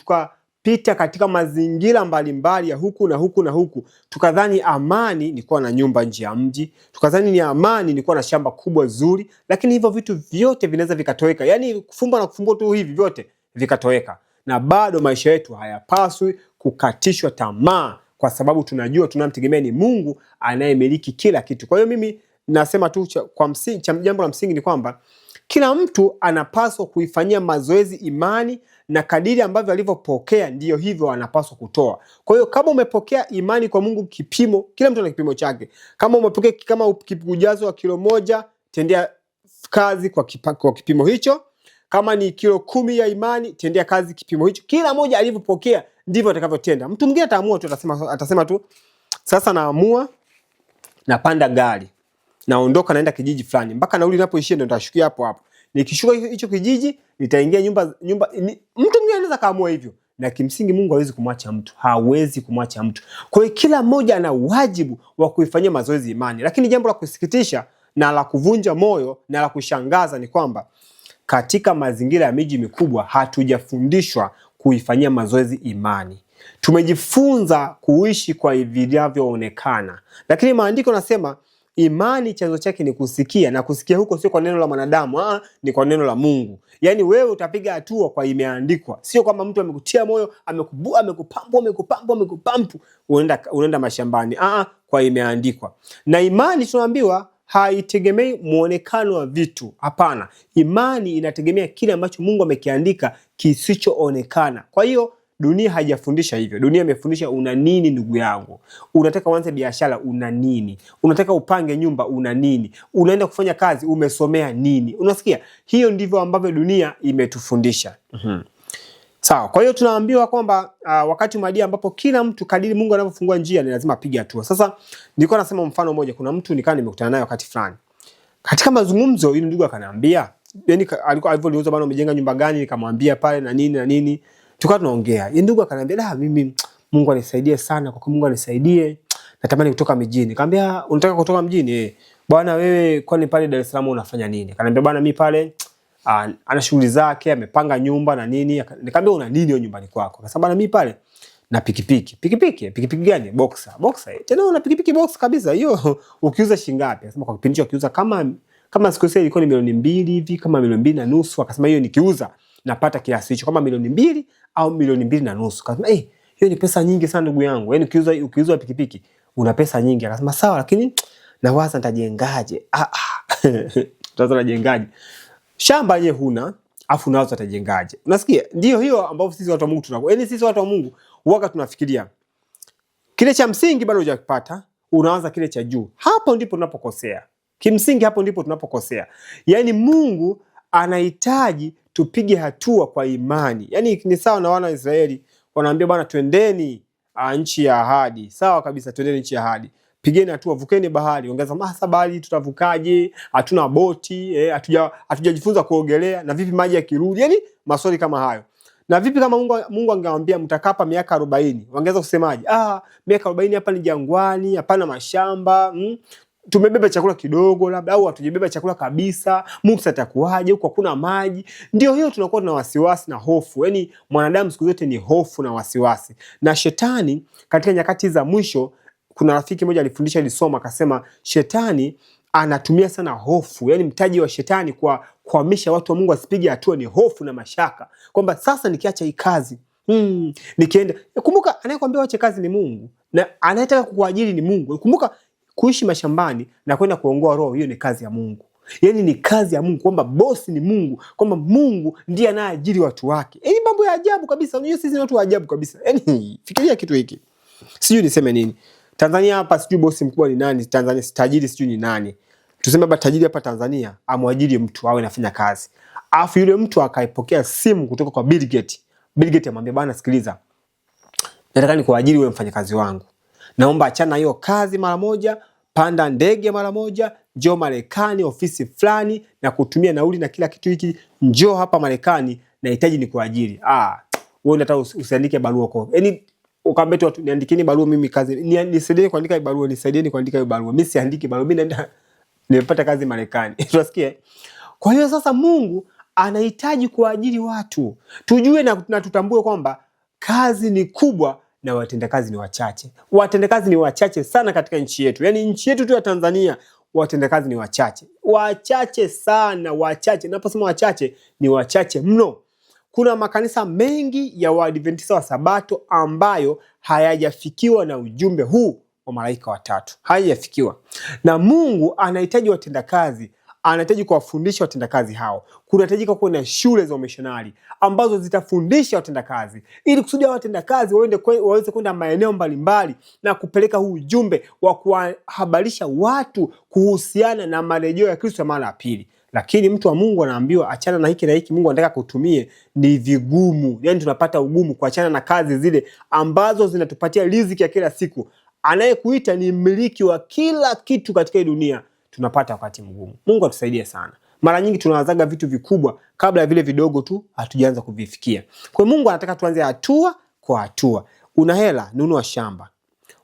tumepita katika mazingira mbalimbali ya huku na huku na huku, tukadhani amani ni kuwa na nyumba nje ya mji, tukadhani ni amani ni kuwa na shamba kubwa zuri, lakini hivyo vitu vyote vinaweza vikatoweka. Yani kufumba na kufumbua tu hivi vyote vikatoweka, na bado maisha yetu hayapaswi kukatishwa tamaa, kwa sababu tunajua tunamtegemea ni Mungu anayemiliki kila kitu. Kwa hiyo mimi nasema tu jambo la msingi ni kwamba kila mtu anapaswa kuifanyia mazoezi imani, na kadiri ambavyo alivyopokea ndiyo hivyo anapaswa kutoa. Kwa hiyo kama umepokea imani kwa Mungu kipimo, kila mtu ana kipimo chake. Kama umepokea kama ujazo wa kilo 1, tendea kazi kwa kipimo hicho. Kama ni kilo 10 ya imani, tendea kazi kipimo hicho. Kila mmoja alivyopokea ndivyo atakavyotenda. Mtu mwingine ataamua tu, atasema tu sasa naamua napanda gari, naondoka naenda kijiji fulani, mpaka nauli ninapoishia ndio nitashukia hapo hapo. Nikishuka hicho kijiji nitaingia nyumba. Mtu mwingine anaweza kaamua hivyo, na kimsingi Mungu hawezi kumwacha mtu, hawezi kumwacha mtu. Kwa hiyo kila mmoja ana wajibu wa kuifanyia mazoezi imani. Lakini jambo la kusikitisha na la kuvunja moyo na la kushangaza ni kwamba katika mazingira ya miji mikubwa hatujafundishwa kuifanyia mazoezi imani. Tumejifunza kuishi kwa vinavyoonekana, lakini maandiko nasema imani chanzo chake ni kusikia, na kusikia huko sio kwa neno la mwanadamu, ni kwa neno la Mungu. Yani wewe utapiga hatua kwa imeandikwa, sio kwamba mtu amekutia moyo, amekupampu unaenda mashambani. Kwa imeandikwa. Na imani tunaambiwa haitegemei muonekano wa vitu. Hapana, imani inategemea kile ambacho Mungu amekiandika kisichoonekana. Kwa hiyo dunia haijafundisha hivyo. Dunia imefundisha una nini ndugu yangu? Unataka uanze biashara, una nini? Unataka upange nyumba, una nini? Unaenda kufanya kazi, umesomea nini? Unasikia? Hiyo ndivyo ambavyo dunia imetufundisha. Sawa. Kwa hiyo tunaambiwa kwamba wakati umewadia ambapo kila mtu kadiri Mungu anavyofungua njia ni lazima apige hatua. Sasa nilikuwa nasema mfano mmoja, kuna mtu nimekutana naye wakati fulani. Katika mazungumzo yule ndugu akaniambia, yani alikuwa alivyouliza bwana umejenga nyumba gani, nikamwambia pale na nini. Tukawa tunaongea. Yeye ndugu akaniambia, mimi Mungu anisaidie sana, kwa Mungu anisaidie, natamani kutoka mjini. Nikamwambia unataka kutoka mjini? Bwana wewe kwani pale Dar es Salaam unafanya nini? Akaniambia bwana mimi pale ana shughuli zake, amepanga nyumba na nini. Nikamwambia una nini hiyo nyumbani kwako? Akasema bwana mimi pale na pikipiki. Pikipiki gani? Boxer. Tena una pikipiki box kabisa. Hiyo ukiuza shilingi ngapi? Akasema kwa kipindi hicho akiuza kama sikosea ilikuwa ni milioni 2 hivi, kama milioni 2.5. Akasema hiyo nikiuza napata kiasi hicho, kama milioni 2 au milioni 2.5. Akasema hiyo ni pesa nyingi sana ndugu yangu. Yaani ukiuza pikipiki una pesa nyingi. Akasema sawa, lakini nawaza nitajengaje? Tutaanza najengaje? Shamba yenyewe huna, afu nawaza utajengaje? Unasikia? Ndio hiyo ambapo sisi watu wa Mungu tunako. Yaani sisi watu wa Mungu huwa tunafikiria kile cha msingi bado hujakipata, unaanza kile cha juu. Hapo ndipo tunapokosea. Kimsingi hapo ndipo tunapokosea. Yaani Mungu anahitaji tupige hatua kwa imani. Yaani ni sawa na wana wa Israeli wanaambia bwana twendeni nchi ya ahadi. Sawa kabisa, twendeni nchi ya ahadi. Pigeni hatua, vukeni bahari. Ongeza sasa bahari tutavukaje? Hatuna boti, hatujajifunza kuogelea, na vipi maji yakirudi? Yaani maswali kama hayo. Na vipi kama Mungu angewaambia mtakapa miaka 40? Wangeweza kusemaje? Miaka 40 hapa ni jangwani, hapana mashamba, tumebeba chakula kidogo labda, au hatujebeba chakula kabisa. Mungu atakuaje huko hakuna maji? Ndio hiyo tunakuwa tuna wasiwasi na hofu. Yaani mwanadamu siku zote ni hofu na wasiwasi. Na shetani katika nyakati za mwisho, kuna rafiki mmoja alifundisha alisoma akasema shetani anatumia sana hofu. Yaani mtaji wa shetani kwa kuhamisha watu wa Mungu wasipige hatua ni hofu na mashaka. Kwamba sasa nikiacha hii kazi, nikienda. Kumbuka anayekwambia waache kazi ni Mungu, na anayetaka kukuajiri ni Mungu. Kumbuka kuishi mashambani na kwenda kuongoa roho, hiyo ni kazi ya Mungu. Yaani ni kazi ya Mungu, kwamba bosi ni Mungu, kwamba Mungu ndiye anayeajiri watu wake. Yaani mambo ya ajabu kabisa. Unajua sisi ni watu wa ajabu kabisa. Yaani fikiria kitu hiki. Sijui niseme nini. Tanzania hapa sijui bosi mkubwa ni nani, Tanzania tajiri sijui ni nani. Tuseme baba tajiri hapa Tanzania amwajiri mtu awe anafanya kazi. Alafu yule mtu akaipokea simu kutoka kwa Bill Gates. Bill Gates amwambia bwana sikiliza, nataka nikuajiri wewe mfanyakazi wangu. Naomba achana hiyo kazi mara moja, panda ndege mara moja, njoo Marekani ofisi fulani na kutumia nauli na kila kitu hiki, njoo hapa Marekani nahitaji nikuajiri. Wewe unataka usiandike barua kwa. Yaani ukaambia tu niandikeni barua mimi kazi. Nisaidie kuandika barua, nisaidieni kuandika hiyo barua. Mimi siandiki barua, mimi naenda nimepata kazi Marekani. Tunasikia? Kwa hiyo sasa Mungu anahitaji kuajiri watu. Tujue na tutambue kwamba kazi ni kubwa na watendakazi ni wachache. Watendakazi ni wachache sana katika nchi yetu, yaani nchi yetu tu ya Tanzania, watendakazi ni wachache sana, wachache. Naposema wachache, ni wachache mno. Kuna makanisa mengi ya Waadventista wa Sabato ambayo hayajafikiwa na ujumbe huu wa malaika watatu, hayajafikiwa. Na Mungu anahitaji watendakazi, anahitaji kuwafundisha watendakazi hao. Kunahitajika kuwa na shule za umishonari ambazo zitafundisha watendakazi, ili kusudi watendakazi waweze kwenda maeneo mbalimbali na kupeleka huu ujumbe wa kuwahabarisha watu kuhusiana na marejeo ya Kristo ya mara ya pili. Lakini mtu wa Mungu anaambiwa achana na hiki na hiki, Mungu anataka kutumie, ni vigumu. Yaani tunapata ugumu kuachana na kazi zile ambazo zinatupatia riziki ya kila siku. Anayekuita ni mmiliki wa kila kitu katika hii dunia. Tunapata wakati mgumu. Mungu atusaidie sana. Mara nyingi tunawazaga vitu vikubwa kabla ya vile vidogo tu hatujaanza kuvifikia. Kwa Mungu anataka tuanze hatua kwa hatua. Una hela, nunua shamba.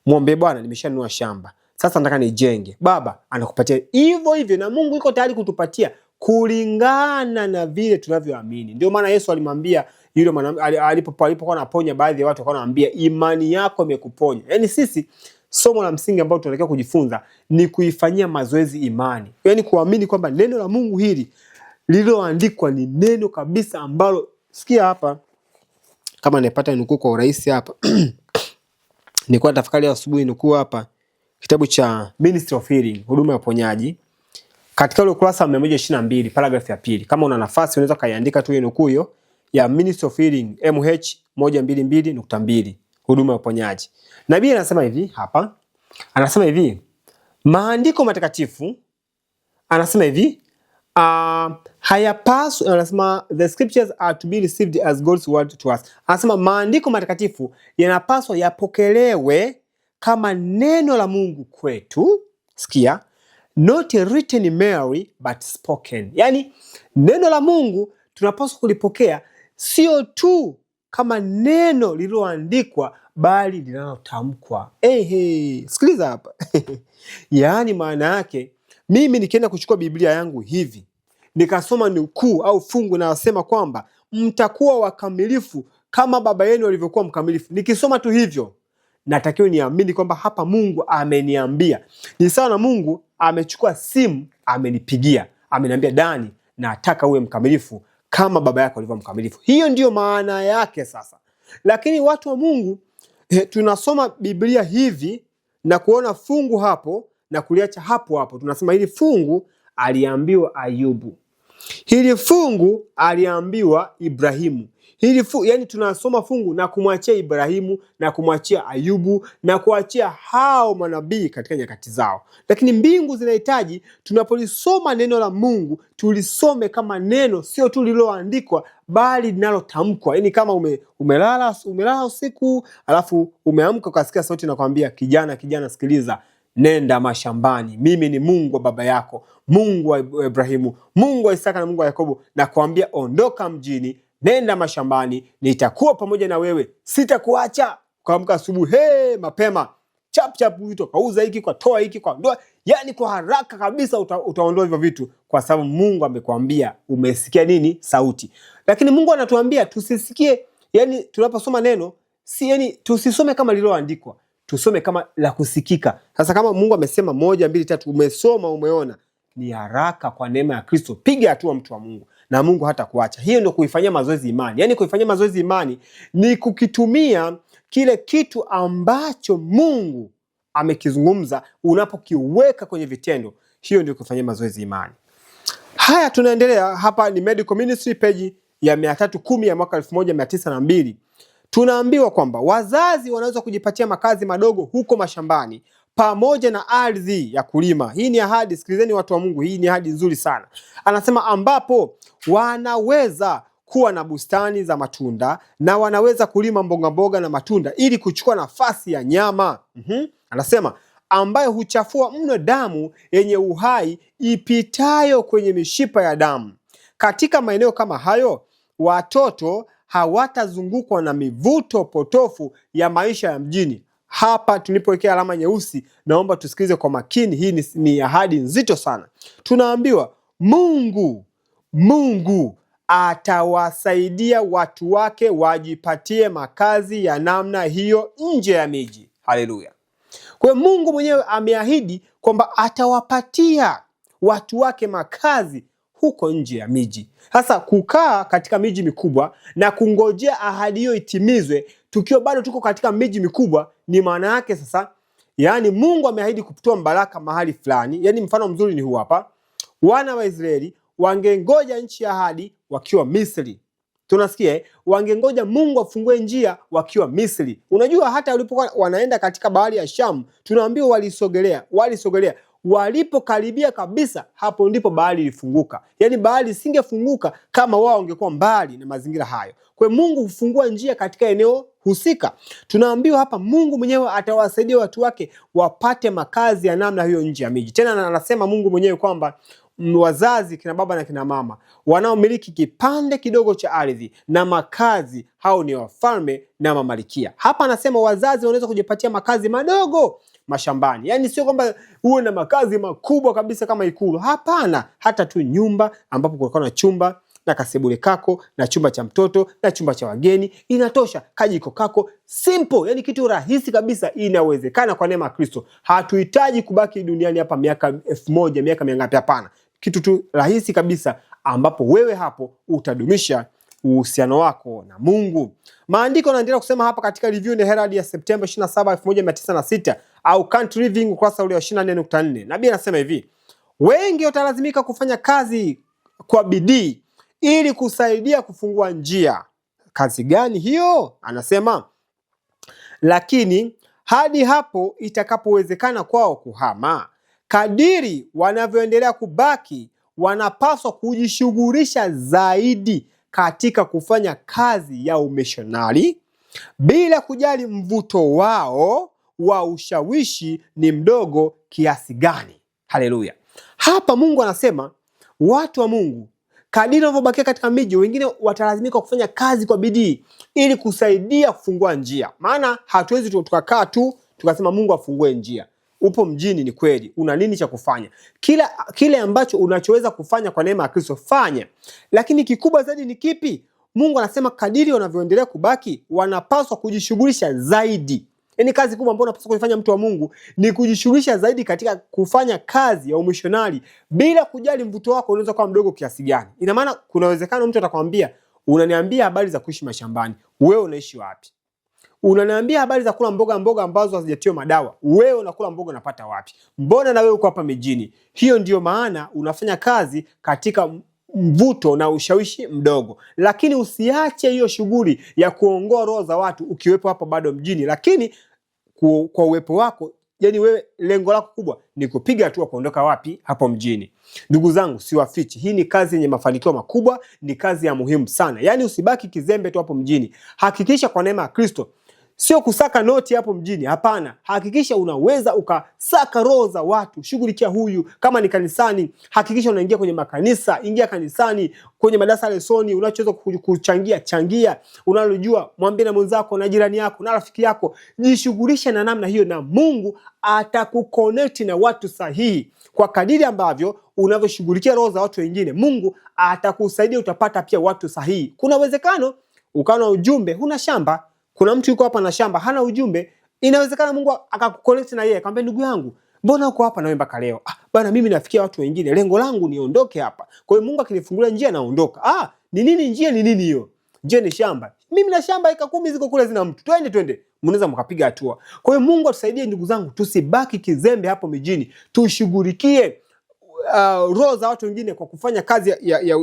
Muombe Bwana, nimeshanunua shamba, sasa nataka nijenge. Baba anakupatia hivyo hivyo, na Mungu yuko tayari kutupatia kulingana na vile tunavyoamini. Ndio maana Yesu alimwambia yule mwanamke alipokuwa anaponya baadhi ya watu, akawa anamwambia imani yako imekuponya. Yaani sisi somo la msingi ambalo tunatakiwa kujifunza ni kuifanyia mazoezi imani. Yaani kuamini kwamba neno la Mungu hili lililoandikwa ni neno kabisa ambalo, sikia hapa kama nipata nukuu kwa urahisi hapa. Nilikuwa natafakari asubuhi nukuu hapa kitabu cha Ministry of Healing, huduma ya uponyaji, katika ule ukurasa wa 122 paragraph ya pili. Kama una nafasi unaweza kaiandika tu hiyo nukuu hiyo ya Ministry of Healing MH 122.2 huduma ya uponyaji. Nabii anasema hivi hapa. Anasema hivi, maandiko matakatifu, anasema hivi, hayapaswi, anasema the scriptures are to be received as God's word to us. Anasema maandiko matakatifu yanapaswa yapokelewe kama neno la Mungu kwetu. Sikia, not written merely but spoken. Yani neno la Mungu tunapaswa kulipokea sio tu kama neno lililoandikwa, bali linalotamkwa. Sikiliza hapa. Yaani maana yake, mimi nikienda kuchukua Biblia yangu hivi, nikasoma nukuu au fungu inayosema kwamba mtakuwa wakamilifu kama baba yenu alivyokuwa mkamilifu, nikisoma tu hivyo, natakiwa niamini kwamba hapa Mungu ameniambia. Ni sawa na Mungu amechukua simu, amenipigia, ameniambia Dani, nataka uwe mkamilifu kama baba yako alivyo mkamilifu. Hiyo ndiyo maana yake sasa. Lakini watu wa Mungu, tunasoma Biblia hivi na kuona fungu hapo na kuliacha hapo hapo. Tunasema hili fungu aliambiwa Ayubu, hili fungu aliambiwa Ibrahimu, yani tunasoma fungu na kumwachia Ibrahimu na kumwachia Ayubu na kuachia hao manabii katika nyakati zao. Lakini mbingu zinahitaji tunapolisoma neno la Mungu tulisome kama neno, sio tu lililoandikwa, bali linalotamkwa. Yani kama umelala usiku alafu umeamka ukasikia sauti inakwambia, kijana sikiliza, nenda mashambani, mimi ni Mungu wa baba yako, Mungu wa Ibrahimu, Mungu wa Isaka na Mungu wa Yakobo, na kuambia ondoka mjini, nenda mashambani, nitakuwa pamoja na wewe, sitakuacha. Kaamka asubuhi mapema, chap vitu, kauza hiki, kwa toa hiki, kwa ndoa, yani kwa haraka kabisa utaondoa hivyo vitu, kwa sababu Mungu amekwambia. Umesikia nini? Sauti. Lakini Mungu anatuambia tusisikie, yani tunaposoma neno tusisome kama lililoandikwa, tusome kama la kusikika. Sasa kama Mungu amesema 1, 2, 3, umesoma, umeona, ni haraka kwa neema ya Kristo, piga hatua mtu wa Mungu, na Mungu hata kuacha. Hiyo ndio kuifanyia mazoezi imani. Yani kuifanyia mazoezi imani ni kukitumia kile kitu ambacho Mungu amekizungumza, unapokiweka kwenye vitendo. Hiyo ndio kufanyia mazoezi imani. Haya, tunaendelea hapa. Ni Medical Ministry page ya 310 ya mwaka 1902. Tunaambiwa kwamba wazazi wanaweza kujipatia makazi madogo huko mashambani pamoja na ardhi ya kulima. Hii ni ahadi, sikilizeni watu wa Mungu, hii ni ahadi nzuri sana. Anasema ambapo wanaweza kuwa na bustani za matunda na wanaweza kulima mboga na matunda ili kuchukua nafasi ya nyama. Anasema ambayo huchafua mno damu yenye uhai ipitayo kwenye mishipa ya damu. Katika maeneo kama hayo, watoto hawatazungukwa na mivuto potofu ya maisha ya mjini. Hapa tulipowekea alama nyeusi, naomba tusikilize kwa makini. Hii ni ahadi nzito sana. Tunaambiwa Mungu atawasaidia watu wake wajipatie makazi ya namna hiyo nje ya miji. Haleluya. Kwa hiyo Mungu mwenyewe ameahidi kwamba atawapatia watu wake makazi huko nje ya miji. Sasa kukaa katika miji mikubwa na kungojea ahadi hiyo itimizwe tukiwa bado tuko katika miji mikubwa, ni maana yake sasa, yani Mungu ameahidi kutoa baraka mahali fulani. Yani mfano mzuri ni huu hapa. Wana wa Israeli wangengoja nchi ya ahadi wakiwa Misri. Tunasikia wangengoja Mungu afungue njia wakiwa Misri. Unajua hata walipokuwa wanaenda katika bahari ya Shamu, tunaambiwa walisogelea. Walipokaribia kabisa, hapo ndipo bahari ilifunguka. Yani bahari isingefunguka kama wao wangekuwa mbali na mazingira hayo. Kwa hiyo Mungu hufungua njia katika eneo husika. Tunaambiwa hapa Mungu mwenyewe atawasaidia watu wake wapate makazi ya namna hiyo nje ya miji. Tena anasema Mungu mwenyewe kwamba wazazi, kina baba na kina mama, wanaomiliki kipande kidogo cha ardhi na makazi, hao ni wafalme na mamalikia. Hapa anasema wazazi wanaweza kujipatia makazi madogo mashambani. Yani sio kwamba uwe na makazi makubwa kabisa kama ikulu. Hapana, hata tu nyumba ambapo kulikuwa na chumba na kasebule kako na chumba cha mtoto na chumba cha wageni inatosha. Kajiko kako, simple, yani kitu rahisi kabisa, inawezekana kwa neema ya Kristo. Hatuhitaji kubaki duniani hapa miaka 1000, miaka mingapi, hapana. Kitu tu rahisi kabisa ambapo wewe hapo utadumisha uhusiano wako na Mungu. Maandiko yanaendelea kusema hapa katika Review and Herald ya Septemba 27, 1906 au Country Living ukurasa ule wa 24.4. Nabii anasema hivi: wengi watalazimika kufanya kazi kwa bidii ili kusaidia kufungua njia. Kazi gani hiyo? Anasema, lakini hadi hapo itakapowezekana kwao kuhama. Kadiri wanavyoendelea kubaki, wanapaswa kujishughulisha zaidi katika kufanya kazi ya umishonari bila kujali mvuto wao wa ushawishi ni mdogo kiasi gani. Haleluya. Hapa Mungu anasema watu wa Mungu kadiri wanavyobakia katika miji, wengine watalazimika kufanya kazi kwa bidii ili kusaidia kufungua njia. Maana hatuwezi tukakaa tu tukasema Mungu afungue njia. Upo mjini, ni kweli, una nini cha kufanya? Kile ambacho unachoweza kufanya kwa neema ya Kristo fanya. Lakini kikubwa zaidi ni kipi? Mungu anasema kadiri wanavyoendelea kubaki, wanapaswa kujishughulisha zaidi. Yaani kazi kubwa ambayo unapaswa kufanya mtu wa Mungu ni kujishughulisha zaidi katika kufanya kazi ya umishonari bila kujali mvuto wako unaweza kuwa mdogo kiasi gani. Ina maana kuna uwezekano mtu atakwambia, unaniambia habari za kuishi mashambani, wewe unaishi wapi? Unaniambia habari za kula mboga ambazo hazijatiwa madawa, wewe unakula mboga unapata wapi? Mbona na wewe uko hapa mijini? Hiyo ndio maana unafanya kazi katika mvuto na ushawishi mdogo. Lakini usiache hiyo shughuli ya kuongoa roho za watu ukiwepo hapa bado mjini. Lakini kwa uwepo wako, yani wewe lengo lako kubwa ni kupiga hatua kuondoka wapi? Hapo mjini. Ndugu zangu, siwafichi, hii ni kazi yenye mafanikio makubwa, ni kazi ya muhimu sana. Yani usibaki kizembe tu hapo mjini. Hakikisha kwa neema ya Kristo, sio kusaka noti hapo mjini, hapana. Hakikisha unaweza ukasaka roho za watu, shughulikia huyu. Kama ni kanisani, hakikisha unaingia kwenye makanisa, ingia kanisani, kwenye madarasa ya lesoni, unachoweza kuchangia, changia. Unalojua, mwambie na mwenzako na jirani yako na rafiki yako. Jishughulishe na namna hiyo na Mungu atakuconnect na watu sahihi. Kwa kadiri ambavyo unavyoshughulikia roho za watu wengine, Mungu atakusaidia, utapata pia watu sahihi. Kuna uwezekano ukawa na ujumbe, huna shamba. Kuna mtu yuko hapa na shamba, hana ujumbe. Inawezekana Mungu akakuconnect na yeye, akamwambia, ndugu yangu, mbona uko hapa na wewe mpaka leo? Bana, mimi nafikia watu wengine, lengo langu niondoke hapa. Kwa hiyo Mungu akinifungulia njia naondoka. Ni nini njia? Ni nini hiyo? Njia ni shamba. Mimi na shamba eka 10 ziko kule zina mtu. Twende. Mnaweza mkapiga hatua. Kwa hiyo Mungu atusaidie ndugu zangu, tusibaki kizembe hapo mijini. Tushughulikie roho za watu wengine kwa kufanya kazi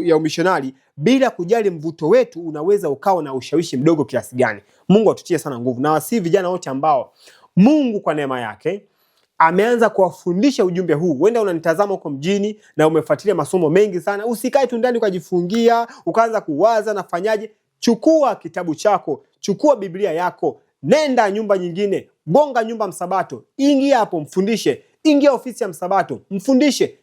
ya umishonari bila kujali mvuto wetu unaweza ukawa na ushawishi mdogo kiasi gani. Mungu atutie sana nguvu. Na wasi vijana wote ambao Mungu kwa neema yake ameanza kuwafundisha ujumbe huu. Wenda unanitazama huko mjini na umefuatilia masomo mengi sana. Usikae tu ndani ukajifungia, ukaanza kuwaza nafanyaje. Chukua kitabu chako, chukua Biblia yako, nenda nyumba nyingine, gonga nyumba Msabato, ingia hapo mfundishe. Ingia ofisi ya Msabato, mfundishe.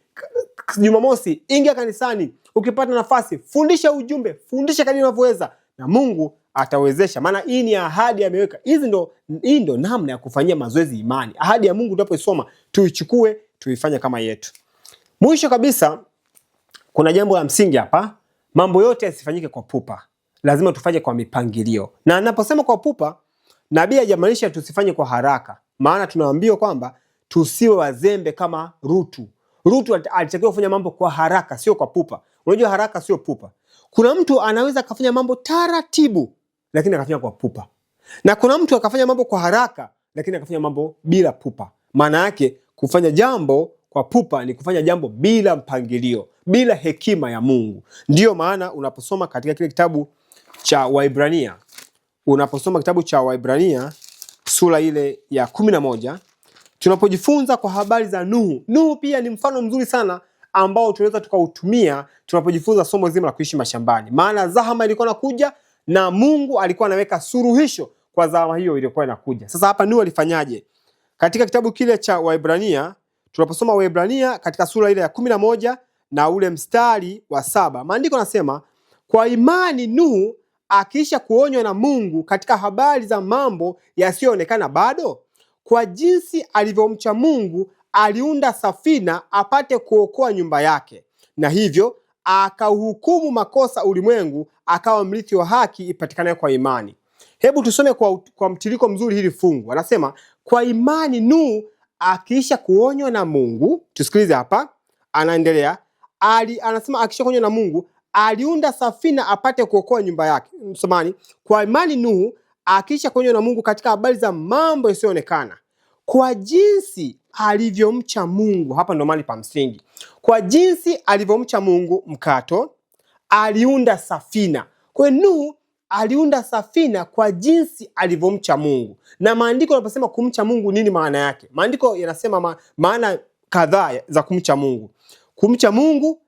Jumamosi ingia kanisani, ukipata nafasi fundisha ujumbe, fundisha kadri unavyoweza, na Mungu atawezesha. Maana hii ni ahadi ameweka. Hii ndo namna ya kufanyia mazoezi imani. Ahadi ya Mungu tunapoisoma, tuichukue, tuifanye kama yetu. Mwisho kabisa, kuna jambo la msingi hapa mambo yote yasifanyike kwa pupa, lazima tufanye kwa mipangilio. Na anaposema kwa pupa, nabii hajamaanisha tusifanye kwa haraka, maana tunaambiwa kwamba tusiwe wazembe kama Rutu. Rutu alitakiwa kufanya mambo kwa haraka, sio kwa pupa. Unajua haraka sio pupa. Kuna mtu anaweza akafanya mambo taratibu lakini akafanya kwa pupa, na kuna mtu akafanya mambo kwa haraka lakini akafanya mambo bila pupa. Maana yake kufanya jambo kwa pupa ni kufanya jambo bila mpangilio, bila hekima ya Mungu. Ndiyo maana unaposoma katika kile kitabu cha Waibrania, sura ile ya 11, tunapojifunza kwa habari za Nuhu. Nuhu pia ni mfano mzuri sana ambao tunaweza tukautumia tunapojifunza somo zima la kuishi mashambani. Maana zahama ilikuwa inakuja na Mungu alikuwa anaweka suluhisho kwa zahama hiyo iliyokuwa inakuja. Sasa hapa Nuhu alifanyaje? Katika kitabu kile cha Waibrania, tunaposoma Waibrania katika sura ile ya 11 na ule mstari wa 7, maandiko yanasema, kwa imani Nuhu akiisha kuonywa na Mungu katika habari za mambo yasiyoonekana bado, kwa jinsi alivyomcha Mungu aliunda safina apate kuokoa nyumba yake, na hivyo akauhukumu makosa ulimwengu, akawa mrithi wa haki ipatikanayo kwa imani. Hebu tusome kwa mtiririko mzuri hili fungu. Anasema kwa imani Nuhu akiisha kuonywa na Mungu. Tusikilize hapa, anaendelea. Anasema akiisha kuonywa na Mungu aliunda safina apate kuokoa nyumba yake. Msomani, kwa imani Nuhu akiisha kuonywa na Mungu katika habari za mambo yasiyoonekana, kwa jinsi alivyomcha Mungu. Hapa ndo mahali pa msingi. Kwa jinsi alivyomcha Mungu mkato, aliunda safina. Kwa Nuhu aliunda safina kwa jinsi alivyomcha Mungu. Na maandiko yanaposema kumcha Mungu, nini maana yake? Maandiko yanasema maana kadhaa za kumcha Mungu. Kumcha Mungu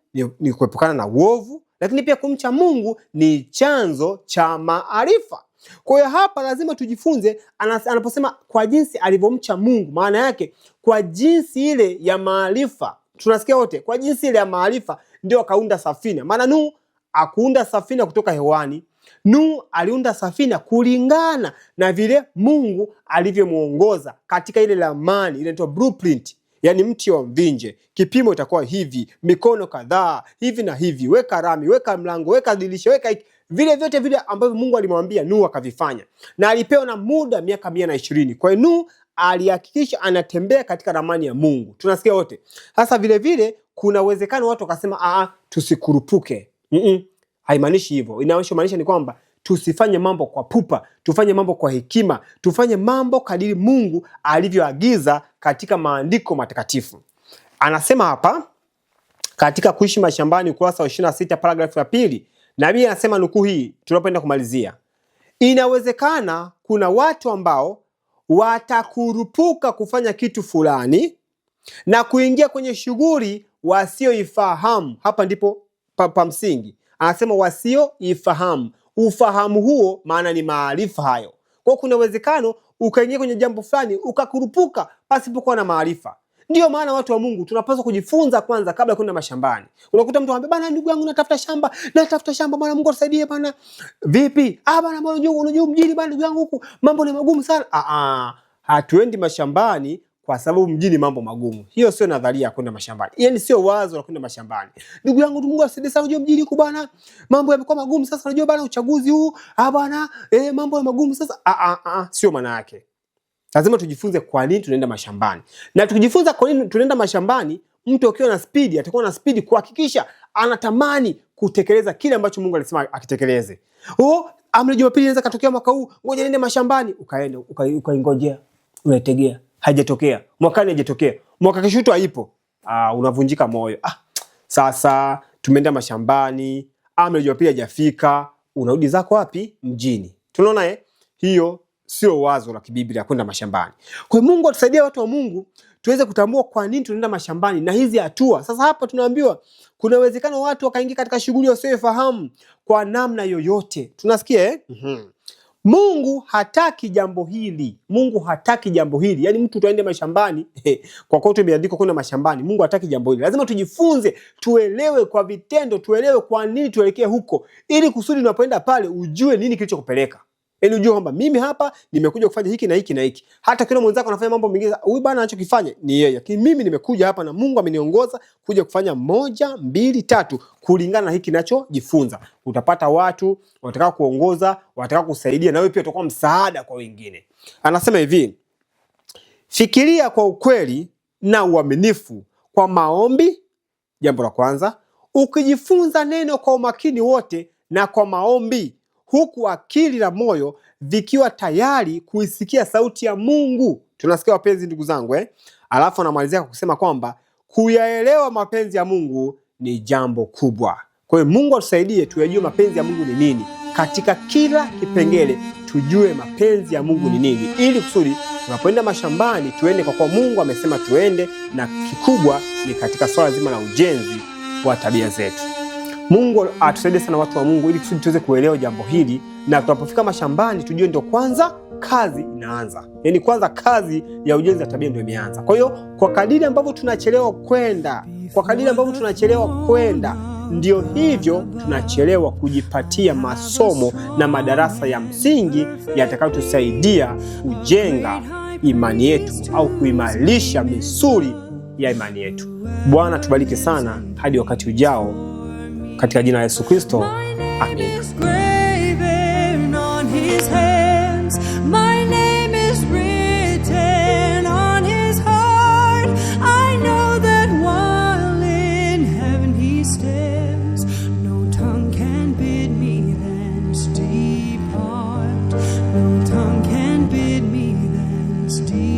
ni kuepukana na uovu, lakini pia kumcha Mungu ni chanzo cha maarifa. Kwa hiyo hapa lazima tujifunze, anaposema kwa jinsi alivyomcha Mungu, maana yake kwa jinsi ile ya maarifa. Tunasikia wote, kwa jinsi ile ya maarifa ndio akaunda safina. Maana Nuhu akuunda safina kutoka hewani. Nuhu aliunda safina kulingana na vile Mungu alivyomuongoza katika ile ramani, inaitwa blueprint. Yani mti wa mvinje, kipimo itakuwa hivi, mikono kadhaa, hivi na hivi, weka rami, weka mlango, weka dirisha, weka hiki. Vile vyote vile ambavyo Mungu alimwambia Nuhu akavifanya. Na alipewa na muda miaka 120. Kwa hiyo Nuhu alihakikisha anatembea katika ramani ya Mungu. Tunasikia wote. Sasa vile vile kuna uwezekano watu wakasema tusikurupuke. Haimaanishi hivyo. Inamaanisha ni kwamba tusifanye mambo kwa pupa, tufanye mambo kwa hekima, tufanye mambo kadiri Mungu alivyoagiza katika maandiko matakatifu. Anasema hapa katika kuishi mashambani, ukurasa wa 26, paragrafu ya 2, nabii anasema nukuu hii tunapoenda kumalizia. Inawezekana kuna watu ambao watakurupuka kufanya kitu fulani na kuingia kwenye shughuli wasioifahamu. Hapa ndipo pa msingi. Anasema wasioifahamu. Ufahamu huo maana ni maarifa hayo. Kwa kuna uwezekano ukaingia kwenye jambo fulani ukakurupuka pasipokuwa na maarifa. Ndio maana watu wa Mungu tunapaswa kujifunza kwanza kabla ya kwenda mashambani. Unakuta mtu anambia, bana ndugu yangu natafuta shamba bana, Mungu atusaidie bana. Vipi? Bana unajua mjini bana ndugu yangu huku mambo ni magumu sana. Hatuendi mashambani kwa sababu mjini mambo magumu. Hiyo sio nadharia ya kwenda mashambani. Yaani sio wazo la kwenda mashambani. Ndugu yangu Mungu atusaidie sana, unajua mjini huku bana mambo yamekuwa magumu sasa, unajua bana uchaguzi huu bana mambo ya magumu sasa. Sio maana yake. Lazima tujifunze kwa nini tunaenda mashambani. Na tukijifunza kwa nini tunaenda mashambani, mtu akiwa na speed atakuwa na speed kuhakikisha anatamani kutekeleza kile ambacho Mungu alisema akitekeleze. Amri Jumapili inaweza katokea mwaka huu, ngoja niende mashambani, ukaenda ukaingojea, unaitegea, haijatokea. Mwakani haijatokea. Mwaka kesho haipo. Unavunjika moyo. Sasa tumeenda mashambani, amri Jumapili haijafika, unarudi zako wapi? Mjini. Tunaona hiyo sio wazo la kibiblia kwenda mashambani. Kwa hiyo Mungu atusaidie watu wa Mungu tuweze kutambua kwa nini tunaenda mashambani na hizi hatua. Sasa hapa tunaambiwa kuna uwezekano watu wakaingia katika shughuli wasioifahamu kwa namna yoyote. Tunasikia Mungu hataki jambo hili. Mungu hataki jambo hili. Yaani mtu tuende mashambani kwa kote imeandikwa kwenda mashambani. Mungu hataki jambo hili. Lazima tujifunze, tuelewe kwa vitendo, tuelewe kwa nini tuelekee huko, ili kusudi unapoenda pale ujue nini kilichokupeleka. Yaani ujue kwamba mimi hapa nimekuja kufanya hiki na hiki na hiki. Hata kile mwenzako anafanya mambo mengine, huyu bwana anachokifanya ni yeye, lakini mimi nimekuja hapa na Mungu ameniongoza kuja kufanya 1, 2, 3 kulingana na hiki ninachojifunza. Utapata watu watakao kuongoza, watakao kusaidia, na wewe pia utakuwa msaada kwa wengine. Anasema hivi: fikiria kwa ukweli na uaminifu kwa maombi. Jambo la kwanza, ukijifunza neno kwa umakini wote na kwa maombi, huku akili na moyo vikiwa tayari kuisikia sauti ya Mungu. Tunasikia wapenzi, ndugu zangu Alafu anamalizia kwa kusema kwamba kuyaelewa mapenzi ya Mungu ni jambo kubwa. Kwa hiyo Mungu atusaidie tuyajue mapenzi ya Mungu ni nini. Katika kila kipengele tujue mapenzi ya Mungu ni nini, ili kusudi tunapoenda mashambani tuende kwa kuwa Mungu amesema tuende, na kikubwa ni katika swala zima la ujenzi wa tabia zetu. Mungu atusaidie sana watu wa Mungu, ili kusudi tuweze kuelewa jambo hili, na tunapofika mashambani tujue ndio kwanza kazi inaanza. Yaani kwanza kazi ya ujenzi wa tabia ndio imeanza. Kwa hiyo kwa kadiri ambavyo tunachelewa kwenda, ndio hivyo tunachelewa kujipatia masomo na madarasa ya msingi yatakayotusaidia kujenga imani yetu au kuimarisha misuli ya imani yetu. Bwana tubariki sana hadi wakati ujao, katika jina la Yesu Kristo. Amen. No tongue can bid me thence depart.